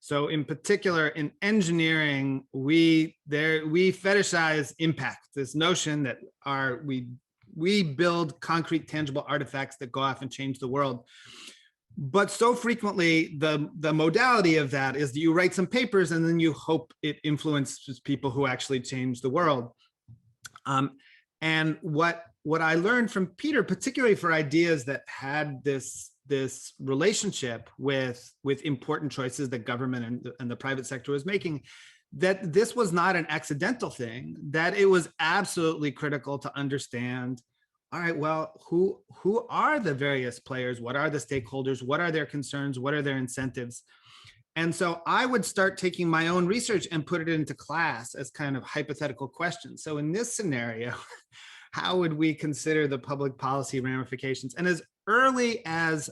So in particular, in engineering, we fetishize impact, this notion that we build concrete, tangible artifacts that go off and change the world. But so frequently, the modality of that is that you write some papers and then you hope it influences people who actually change the world. And what I learned from Peter, particularly for ideas that had this relationship with important choices that government and the private sector was making, that this was not an accidental thing, that it was absolutely critical to understand, all right, well, who are the various players? What are the stakeholders? What are their concerns? What are their incentives? And so I would start taking my own research and put it into class as kind of hypothetical questions. So in this scenario, how would we consider the public policy ramifications? And as early as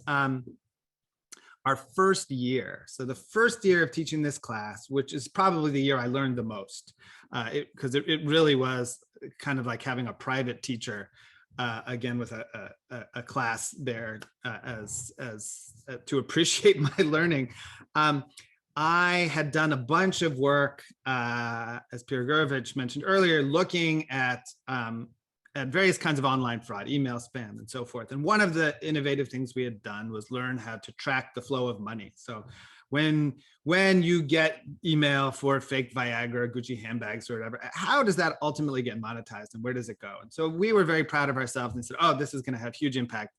our first year, so the first year of teaching this class, which is probably the year I learned the most, because it really was kind of like having a private teacher, again with a class there as to appreciate my learning. I had done a bunch of work, as Peter Gourevitch mentioned earlier, looking at various kinds of online fraud, email spam, and so forth. And one of the innovative things we had done was learn how to track the flow of money. So when you get email for fake Viagra, Gucci handbags, or whatever, how does that ultimately get monetized and where does it go? And so we were very proud of ourselves and said, oh, this is going to have huge impact.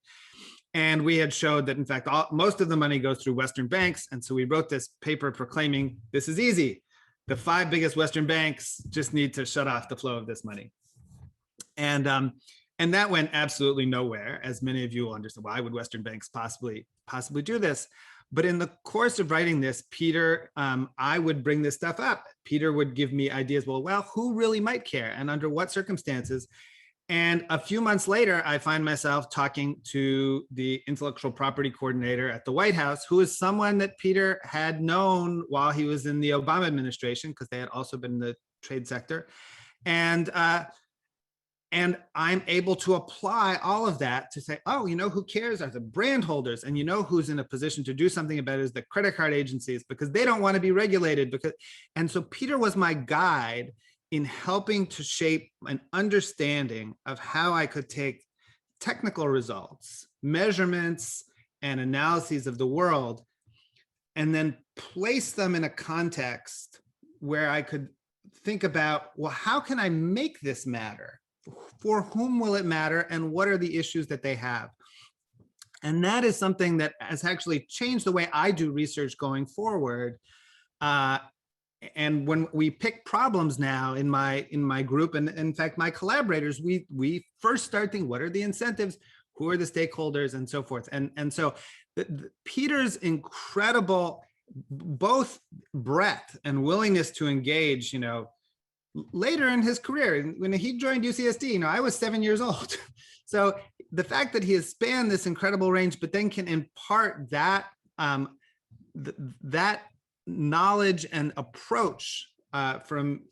And we had showed that, in fact, most of the money goes through Western banks. And so we wrote this paper proclaiming this is easy. The 5 biggest Western banks just need to shut off the flow of this money. And that went absolutely nowhere, as many of you will understand. Why would Western banks possibly do this? But in the course of writing this, Peter, I would bring this stuff up. Peter would give me ideas. Well, who really might care and under what circumstances? And a few months later, I find myself talking to the intellectual property coordinator at the White House, who is someone that Peter had known while he was in the Obama administration, because they had also been in the trade sector. And And I'm able to apply all of that to say, oh, you know, who cares are the brand holders, and you know who's in a position to do something about it is the credit card agencies, because they don't want to be regulated. And so Peter was my guide in helping to shape an understanding of how I could take technical results, measurements, and analyses of the world, and then place them in a context where I could think about, well, how can I make this matter? For whom will it matter? And what are the issues that they have? And that is something that has actually changed the way I do research going forward. And when we pick problems now in my group, and in fact, my collaborators, we first start thinking, what are the incentives? Who are the stakeholders, and so forth. And so Peter's incredible, both breadth and willingness to engage, you know, later in his career, when he joined UCSD, you know, I was 7 years old. So the fact that he has spanned this incredible range, but then can impart that that knowledge and approach from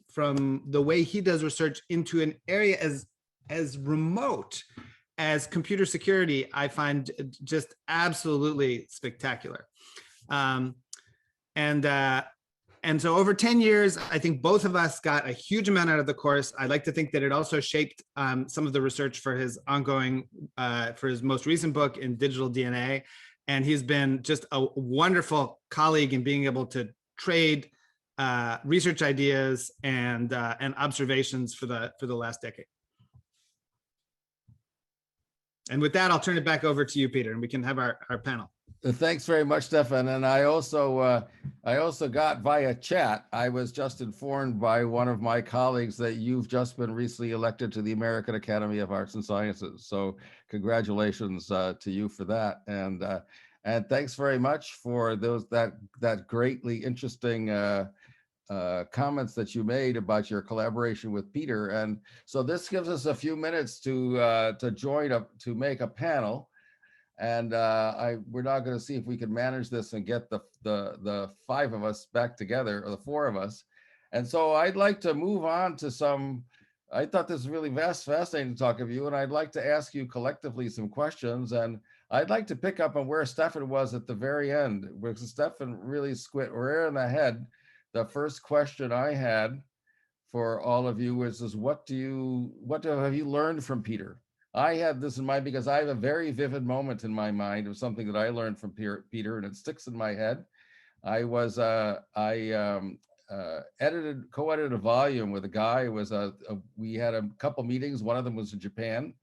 the way he does research into an area as remote as computer security, I find just absolutely spectacular. And so over 10 years, I think both of us got a huge amount out of the course. I like to think that it also shaped some of the research for his ongoing, for his most recent book in digital DNA. And he's been just a wonderful colleague in being able to trade research ideas and observations for the last decade. And with that, I'll turn it back over to you, Peter, and we can have our panel. Thanks very much, Stefan. And I also got via chat, I was just informed by one of my colleagues that you've just been recently elected to the American Academy of Arts and Sciences. So congratulations to you for that. And thanks very much for that greatly interesting comments that you made about your collaboration with Peter. And so this gives us a few minutes to join up to make a panel. And we're now going to see if we can manage this and get the five of us back together, or the four of us. And so I'd like to move on to some, I thought this was really fascinating to talk of you, and I'd like to ask you collectively some questions. And I'd like to pick up on where Stefan was at the very end, because Stefan really squint right in the head. The first question I had for all of you was what have you learned from Peter? I had this in mind because I have a very vivid moment in my mind of something that I learned from Peter, and it sticks in my head. I co-edited a volume with a guy. We had a couple meetings. One of them was in Japan,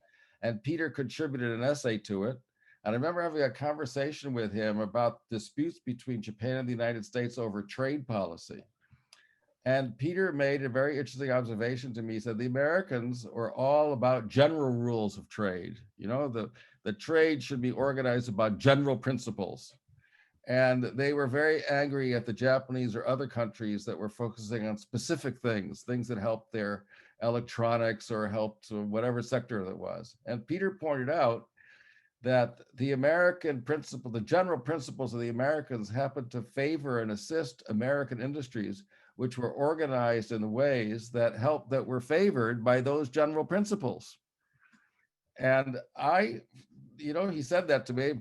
and Peter contributed an essay to it. And I remember having a conversation with him about disputes between Japan and the United States over trade policy. And Peter made a very interesting observation to me. He said, the Americans are all about general rules of trade. You know, the trade should be organized about general principles. And they were very angry at the Japanese or other countries that were focusing on specific things that helped their electronics or helped whatever sector that was. And Peter pointed out that the American principle, the general principles of the Americans happened to favor and assist American industries, which were organized in ways that were favored by those general principles. And he said that to me.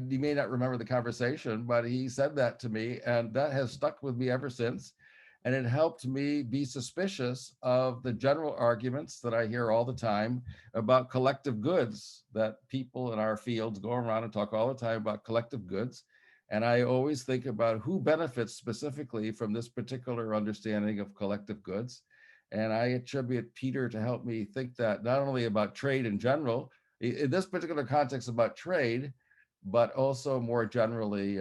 He may not remember the conversation, but he said that to me, and that has stuck with me ever since. And it helped me be suspicious of the general arguments that I hear all the time about collective goods, that people in our fields go around and talk all the time about collective goods. And I always think about who benefits specifically from this particular understanding of collective goods. And I attribute Peter to help me think that not only about trade in general, in this particular context about trade, but also more generally,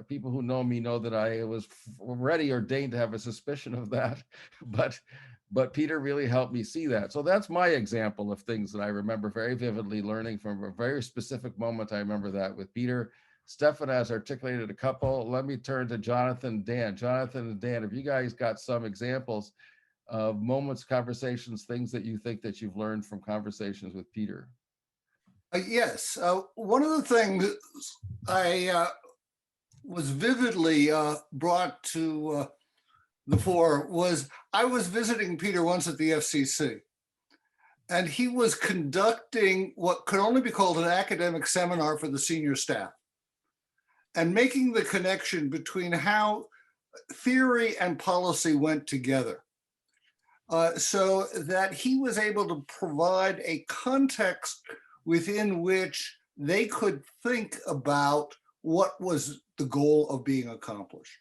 people who know me know that I was already ordained to have a suspicion of that, but Peter really helped me see that. So that's my example of things that I remember very vividly learning from a very specific moment. I remember that with Peter. Stefan has articulated a couple. Let me turn to Jonathan and Dan. Jonathan and Dan, have you guys got some examples of moments, conversations, things that you think that you've learned from conversations with Peter? Yes, one of the things I was vividly brought to the fore was I was visiting Peter once at the FCC, and he was conducting what could only be called an academic seminar for the senior staff and making the connection between how theory and policy went together. So that he was able to provide a context within which they could think about what was the goal of being accomplished.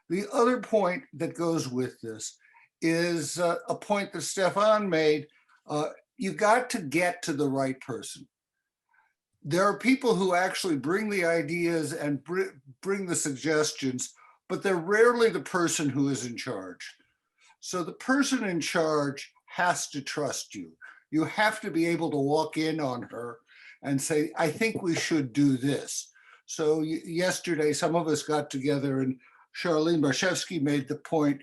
The other point that goes with this is a point that Stefan made. You got to get to the right person. There are people who actually bring the ideas and bring the suggestions, but they're rarely the person who is in charge. So the person in charge has to trust you. You have to be able to walk in on her and say, I think we should do this. So yesterday, some of us got together and Charlene Barshevsky made the point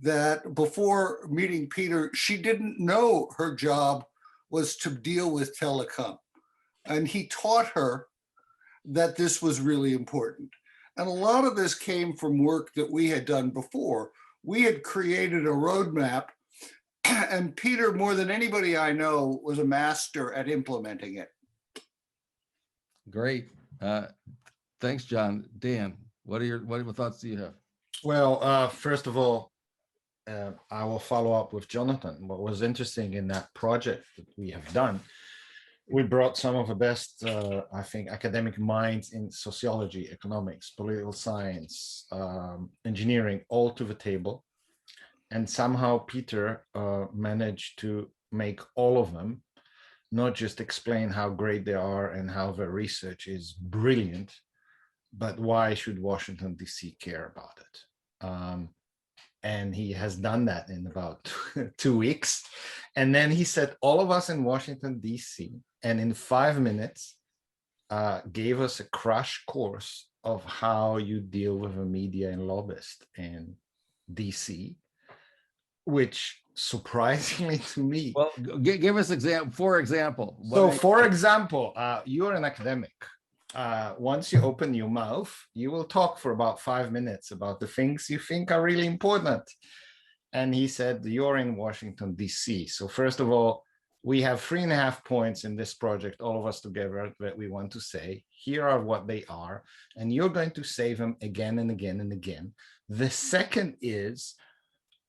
that before meeting Peter, she didn't know her job was to deal with telecom. And he taught her that this was really important. And a lot of this came from work that we had done before. We had created a roadmap, and Peter, more than anybody I know, was a master at implementing it. Great. Thanks, John. Dan, what thoughts do you have? Well, first of all, I will follow up with Jonathan. What was interesting in that project that we have done, we brought some of the best, I think, academic minds in sociology, economics, political science, engineering, all to the table. And somehow Peter managed to make all of them not just explain how great they are and how their research is brilliant, but why should Washington, D.C. care about it? And he has done that in about 2 weeks. And then he said, all of us in Washington, D.C., and in 5 minutes, gave us a crash course of how you deal with a media and lobbyist in D.C., which surprisingly to me. Well, give us for example. So for example, you're an academic. Once you open your mouth, you will talk for about 5 minutes about the things you think are really important. And he said, you're in Washington, D.C. So first of all, we have 3.5 points in this project, all of us together, that we want to say. Here are what they are. And you're going to say them again and again and again. The second is,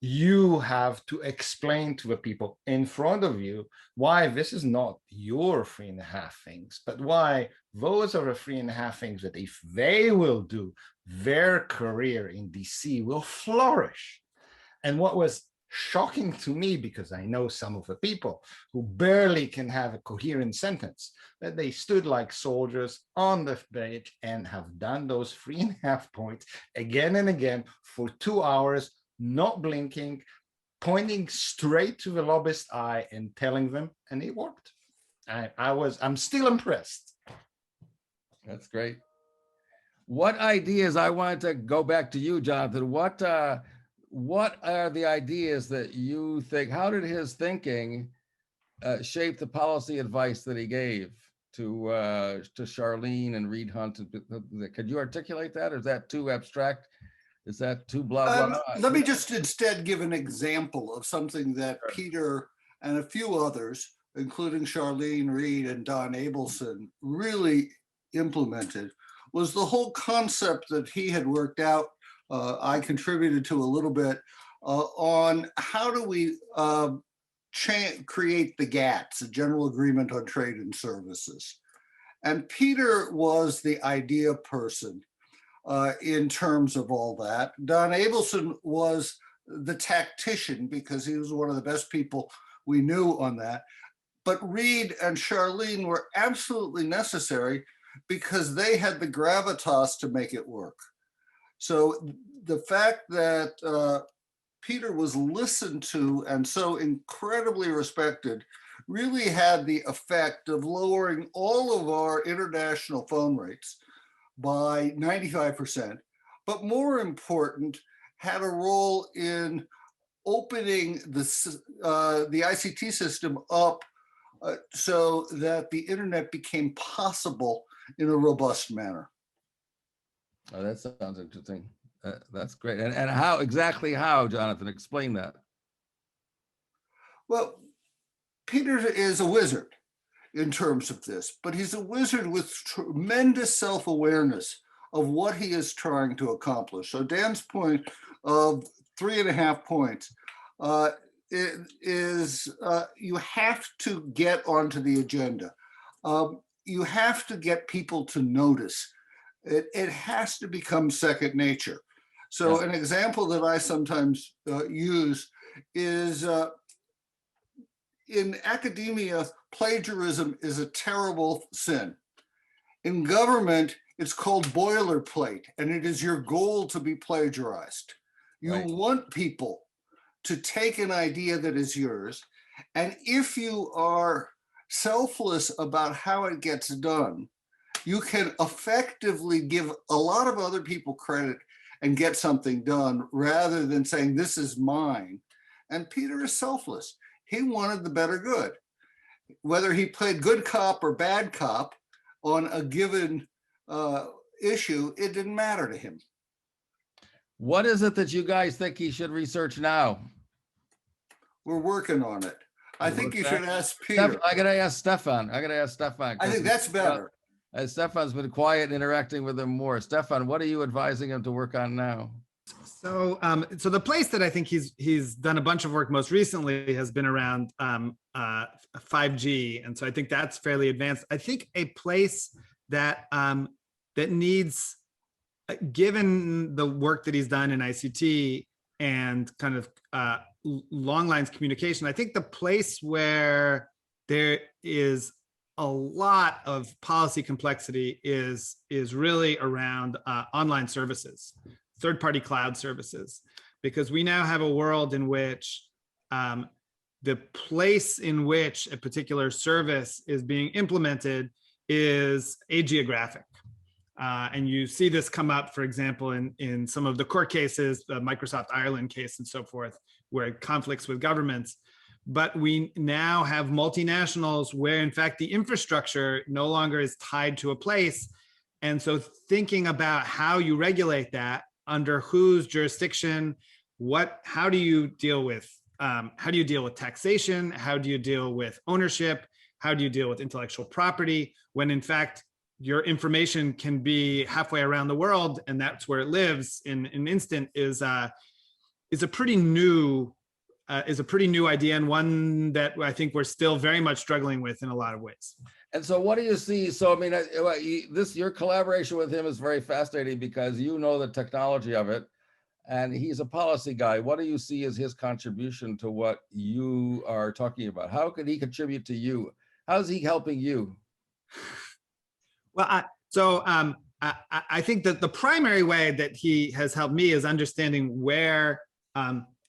you have to explain to the people in front of you why this is not your 3.5 things, but why those are the 3.5 things that if they will do, their career in DC will flourish. And what was shocking to me, because I know some of the people who barely can have a coherent sentence, that they stood like soldiers on the page and have done those 3.5 points again and again for 2 hours, not blinking, pointing straight to the lobbyist eye and telling them, and it worked. I'm still impressed. That's great. What ideas, I wanted to go back to you, Jonathan. What are the ideas that you think, how did his thinking shape the policy advice that he gave to Charlene and Reed Hunt? Could you articulate that, or is that too abstract? Is that too blah, blah? Let me just instead give an example of something that Peter and a few others, including Charlene Reed and Don Abelson, really implemented, was the whole concept that he had worked out. I contributed to a little bit on how do we create the GATS, a General Agreement on Trade and Services. And Peter was the idea person in terms of all that. Don Abelson was the tactician because he was one of the best people we knew on that. But Reed and Charlene were absolutely necessary because they had the gravitas to make it work. So the fact that Peter was listened to and so incredibly respected really had the effect of lowering all of our international phone rates by 95%, but more important, had a role in opening the ICT system up so that the internet became possible in a robust manner. Oh, that sounds interesting. That's great. And how, Jonathan? Explain that. Well, Peter is a wizard in terms of this, but he's a wizard with tremendous self-awareness of what he is trying to accomplish. So Dan's point of 3.5 points is you have to get onto the agenda. You have to get people to notice. It has to become second nature. So an example that I sometimes use is in academia, plagiarism is a terrible sin. In government, it's called boilerplate, and it is your goal to be plagiarized. You want people to take an idea that is yours, and if you are selfless about how it gets done, you can effectively give a lot of other people credit and get something done rather than saying, this is mine. And Peter is selfless. He wanted the better good. Whether he played good cop or bad cop on a given issue, it didn't matter to him. What is it that you guys think he should research now? We're working on it. I think you should ask Peter. I gotta ask Stefan. I think that's better. Stefan's been quiet, interacting with him more. Stefan, what are you advising him to work on now? So, so the place that I think he's done a bunch of work most recently has been around 5G, and so I think that's fairly advanced. I think a place that that needs, given the work that he's done in ICT and kind of long lines communication, I think the place where there is a lot of policy complexity is really around online services, third-party cloud services, because we now have a world in which the place in which a particular service is being implemented is ageographic. And you see this come up, for example, in some of the court cases, the Microsoft Ireland case and so forth, where it conflicts with governments. But we now have multinationals where, in fact, the infrastructure no longer is tied to a place. And so thinking about how you regulate that, under whose jurisdiction, how do you deal with taxation? How do you deal with ownership? How do you deal with intellectual property when, in fact, your information can be halfway around the world and that's where it lives in an instant is a pretty new idea, and one that I think we're still very much struggling with in a lot of ways. And so what do you see? So, I mean, your collaboration with him is very fascinating because you know the technology of it, and he's a policy guy. What do you see as his contribution to what you are talking about? How could he contribute to you? How's he helping you? Well, I think that the primary way that he has helped me is understanding where,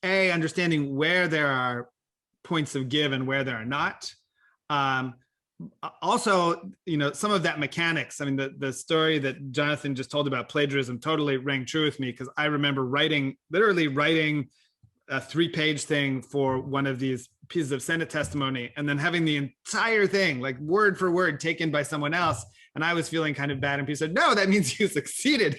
understanding where there are points of give and where there are not. Also, some of that mechanics. I mean, the story that Jonathan just told about plagiarism totally rang true with me, because I remember literally writing a 3-page thing for one of these pieces of Senate testimony, and then having the entire thing, like word for word, taken by someone else. And I was feeling kind of bad, and people said, no, that means you succeeded.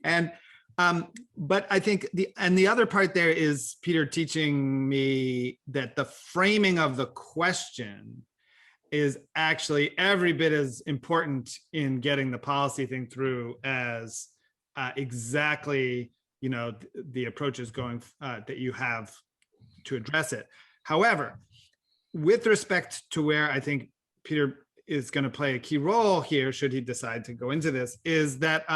And but I think the other part there is Peter teaching me that the framing of the question is actually every bit as important in getting the policy thing through as exactly the approaches going that you have to address it. However, with respect to where I think Peter is going to play a key role here, should he decide to go into this, is that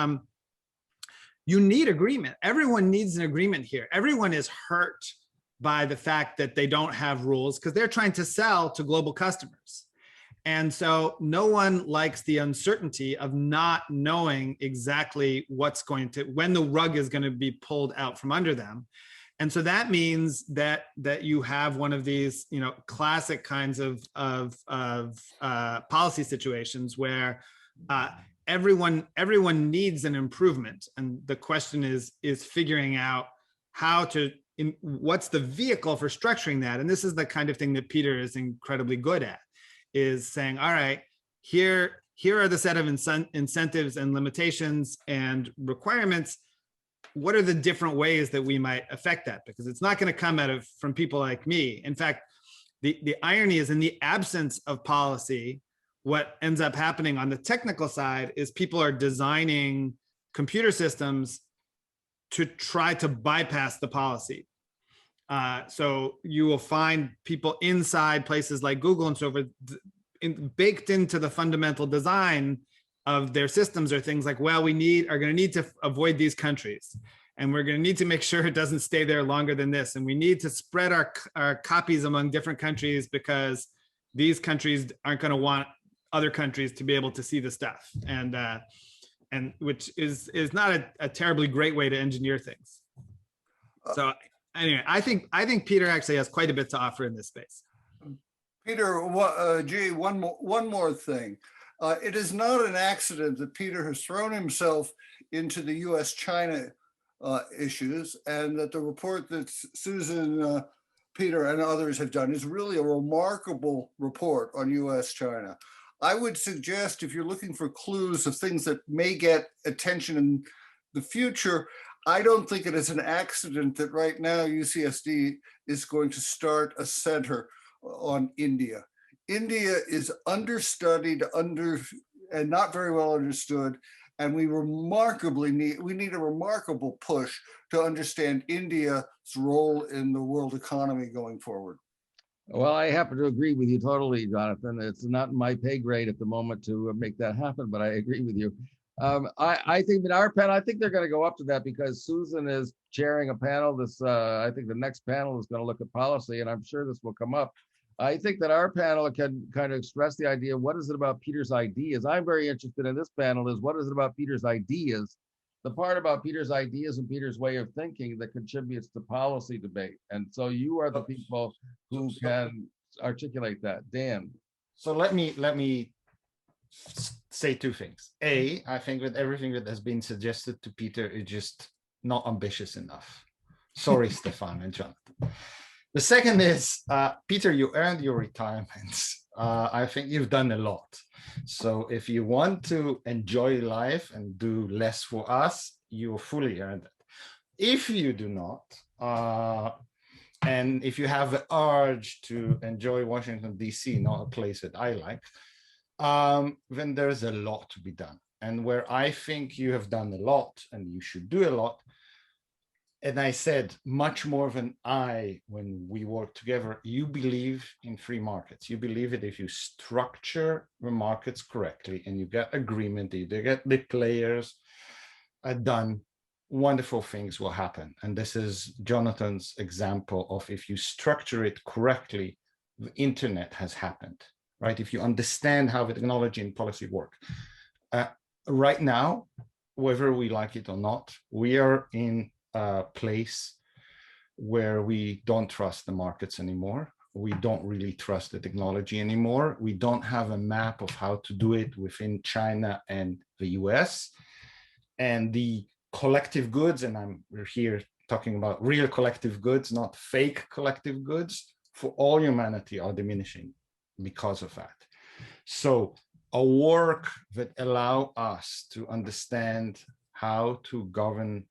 you need agreement. Everyone needs an agreement here. Everyone is hurt by the fact that they don't have rules because they're trying to sell to global customers. And so no one likes the uncertainty of not knowing exactly when the rug is going to be pulled out from under them. And so that means that you have one of these, classic kinds of policy situations where everyone needs an improvement, and the question is figuring out what's the vehicle for structuring that. And this is the kind of thing that Peter is incredibly good at, is saying, all right, here are the set of incentives and limitations and requirements. What are the different ways that we might affect that? Because it's not going to come from people like me. In fact, the irony is, in the absence of policy, what ends up happening on the technical side is people are designing computer systems to try to bypass the policy. So you will find people inside places like Google and so forth, baked into the fundamental design of their systems are things like, well, are going to need to avoid these countries, and we're going to need to make sure it doesn't stay there longer than this, and we need to spread our copies among different countries because these countries aren't going to want other countries to be able to see the stuff, and which is not a terribly great way to engineer things. So anyway, I think Peter actually has quite a bit to offer in this space. Peter, one more thing. It is not an accident that Peter has thrown himself into the US-China issues, and that the report that Susan, Peter, and others have done is really a remarkable report on US-China. I would suggest, if you're looking for clues of things that may get attention in the future, I don't think it is an accident that right now UCSD is going to start a center on India. India is understudied, and not very well understood, and we need a remarkable push to understand India's role in the world economy going forward. Well, I happen to agree with you totally, Jonathan. It's not my pay grade at the moment to make that happen, but I agree with you. I think in our panel, I think they're going to go up to that because Susan is chairing a panel. I think the next panel is going to look at policy, and I'm sure this will come up. I think that our panel can kind of express the idea, what is it about Peter's ideas? I'm very interested in this panel is, what is it about Peter's ideas? The part about Peter's ideas and Peter's way of thinking that contributes to policy debate. And so you are the people who can articulate that. Dan. So let me say two things. A, I think that everything that has been suggested to Peter is just not ambitious enough. Sorry, Stefan and Jonathan. The second is, Peter, you earned your retirement. I think you've done a lot. So if you want to enjoy life and do less for us, you fully earned it. If you do not, and if you have the urge to enjoy Washington, D.C., not a place that I like, then there's a lot to be done. And where I think you have done a lot and you should do a lot, and I said much more than when we work together, you believe in free markets. You believe that if you structure the markets correctly and you get agreement, you get the players done, wonderful things will happen. And this is Jonathan's example of, if you structure it correctly, the internet has happened, right? If you understand how the technology and policy work. Right now, whether we like it or not, we are in a place where we don't trust the markets anymore. We don't really trust the technology anymore. We don't have a map of how to do it within China and the US. And the collective goods, and we're here talking about real collective goods, not fake collective goods, for all humanity are diminishing because of that. So a work that allow us to understand how to govern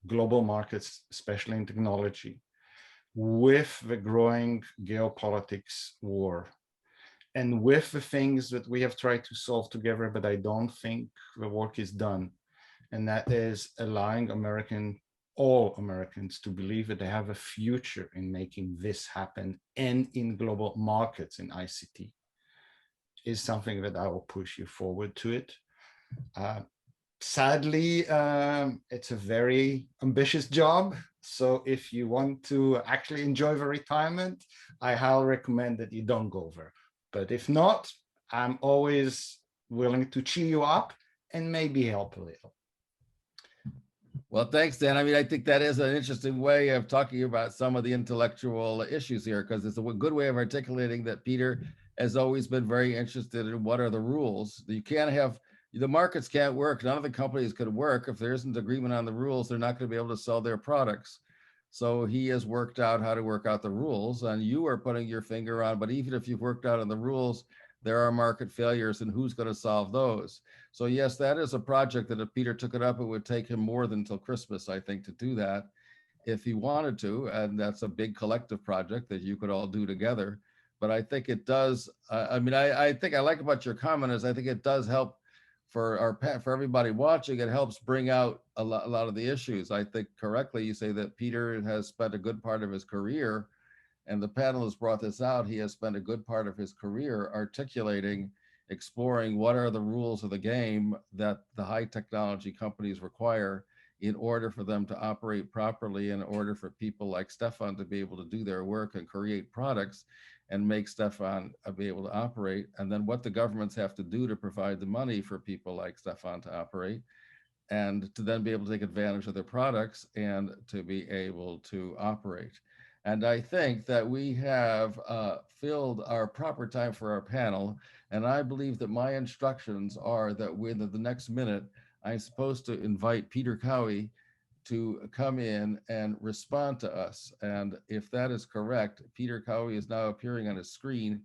global markets, especially in technology, with the growing geopolitics war, and with the things that we have tried to solve together, but I don't think the work is done. And that is allowing all Americans to believe that they have a future in making this happen, and in global markets in ICT, is something that I will push you forward to it. Sadly, it's a very ambitious job. So if you want to actually enjoy the retirement, I highly recommend that you don't go there. But if not, I'm always willing to cheer you up and maybe help a little. Well, thanks, Dan. I mean, I think that is an interesting way of talking about some of the intellectual issues here, because it's a good way of articulating that Peter has always been very interested in what are the rules. You can't have, the markets can't work. None of the companies could work. If there isn't agreement on the rules, they're not going to be able to sell their products. So he has worked out how to work out the rules, and you are putting your finger on, but even if you've worked out on the rules, there are market failures, and who's going to solve those? So yes, that is a project that if Peter took it up, it would take him more than till Christmas, I think, to do that if he wanted to. And that's a big collective project that you could all do together. but I think it does. I think I like about your comment is I think it does help for everybody watching. It helps bring out a lot of the issues. I think correctly you say that Peter has spent a good part of his career, and the panel has brought this out. He has spent a good part of his career articulating, exploring what are the rules of the game that the high technology companies require in order for them to operate properly, in order for people like Stefan to be able to do their work and create products and make Stefan be able to operate, and then what the governments have to do to provide the money for people like Stefan to operate, and to then be able to take advantage of their products and to be able to operate. And I think that we have filled our proper time for our panel, and I believe that my instructions are that within the next minute, I'm supposed to invite Peter Cowhey to come in and respond to us. And if that is correct, Peter Cowhey is now appearing on his screen.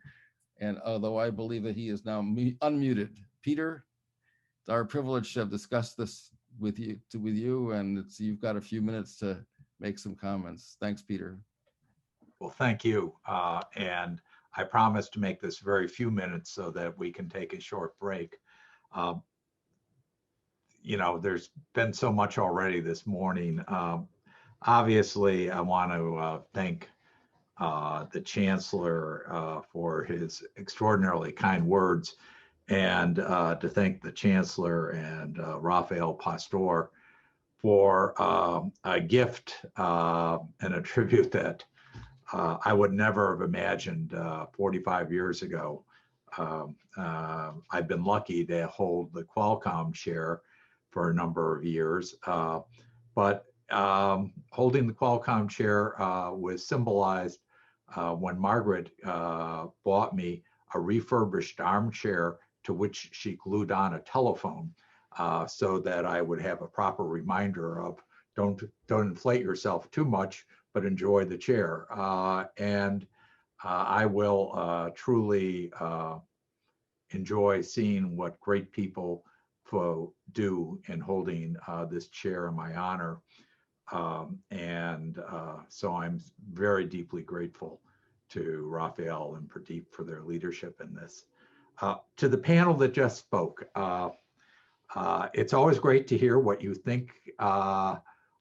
And although I believe that he is now unmuted, Peter, it's our privilege to have discussed this with you, and you've got a few minutes to make some comments. Thanks, Peter. Well, thank you. And I promise to make this very few minutes so that we can take a short break. There's been so much already this morning. Obviously, I want to thank the Chancellor for his extraordinarily kind words, and to thank the Chancellor and Raphael Pastor for a gift and a tribute that I would never have imagined 45 years ago. I've been lucky to hold the Qualcomm chair for a number of years, but holding the Qualcomm chair was symbolized when Margaret bought me a refurbished armchair to which she glued on a telephone so that I would have a proper reminder of don't inflate yourself too much, but enjoy the chair. And I will truly enjoy seeing what great people do in holding this chair in my honor. So I'm very deeply grateful to Raphael and Pradeep for their leadership in this. To the panel that just spoke, it's always great to hear what you think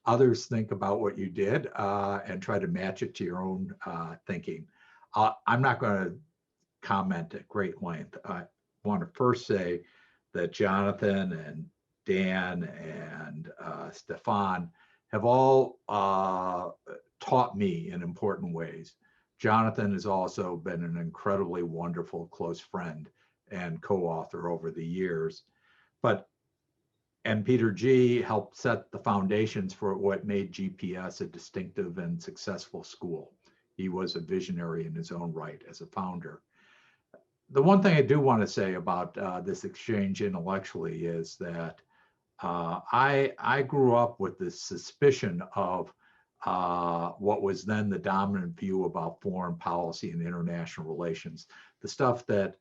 others think about what you did and try to match it to your own thinking. I'm not going to comment at great length. I want to first say that Jonathan and Dan and Stefan have all taught me in important ways. Jonathan has also been an incredibly wonderful close friend and co-author over the years. And Peter G. helped set the foundations for what made GPS a distinctive and successful school. He was a visionary in his own right as a founder. The one thing I do want to say about this exchange intellectually is that I grew up with this suspicion of what was then the dominant view about foreign policy and international relations. The stuff that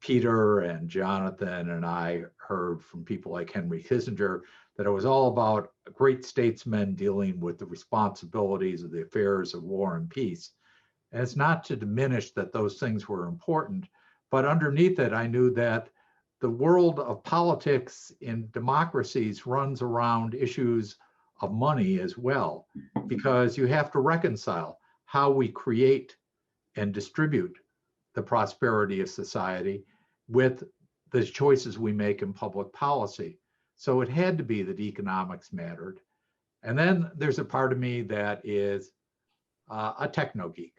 Peter and Jonathan and I heard from people like Henry Kissinger, that it was all about great statesmen dealing with the responsibilities of the affairs of war and peace. And it's not to diminish that those things were important, but underneath it, I knew that the world of politics in democracies runs around issues of money as well, because you have to reconcile how we create and distribute the prosperity of society with the choices we make in public policy. So it had to be that economics mattered. And then there's a part of me that is a techno geek.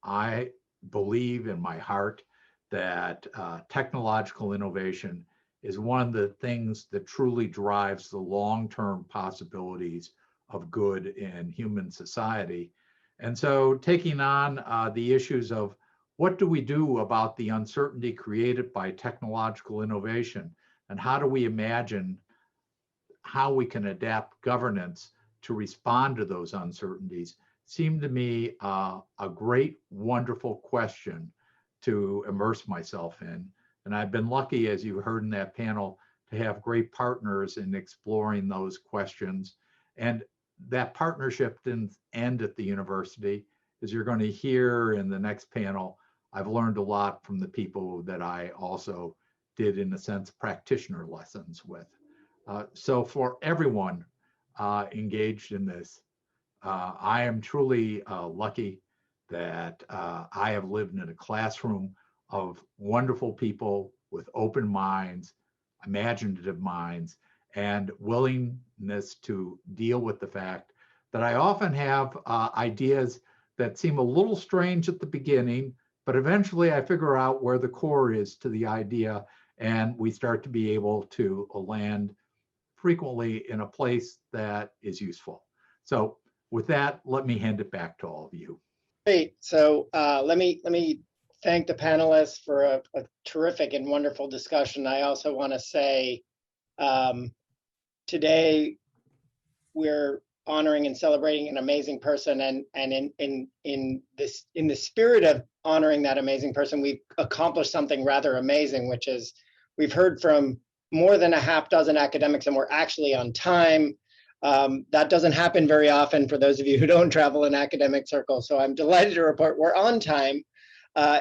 I believe in my heart that technological innovation is one of the things that truly drives the long-term possibilities of good in human society. And so taking on the issues of what do we do about the uncertainty created by technological innovation, and how do we imagine how we can adapt governance to respond to those uncertainties, seemed to me a great, wonderful question to immerse myself in. And I've been lucky, as you heard in that panel, to have great partners in exploring those questions. And that partnership didn't end at the university. As you're going to hear in the next panel, I've learned a lot from the people that I also did, in a sense, practitioner lessons with. So for everyone engaged in this, I am truly lucky that I have lived in a classroom of wonderful people with open minds, imaginative minds, and willingness to deal with the fact that I often have ideas that seem a little strange at the beginning, but eventually I figure out where the core is to the idea, and we start to be able to land frequently in a place that is useful. So with that, let me hand it back to all of you. Great. So let me thank the panelists for a terrific and wonderful discussion. I also want to say today we're honoring and celebrating an amazing person, and in the spirit of honoring that amazing person, we've accomplished something rather amazing, which is we've heard from more than a half dozen academics, and we're actually on time. That doesn't happen very often for those of you who don't travel in academic circles. So I'm delighted to report we're on time.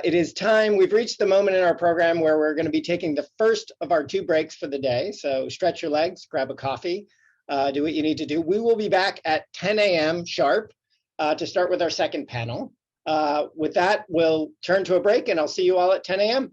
It is time. We've reached the moment in our program where we're going to be taking the first of our 2 breaks for the day. So stretch your legs, grab a coffee, do what you need to do. We will be back at 10 a.m. sharp to start with our second panel. With that, we'll turn to a break, and I'll see you all at 10 a.m.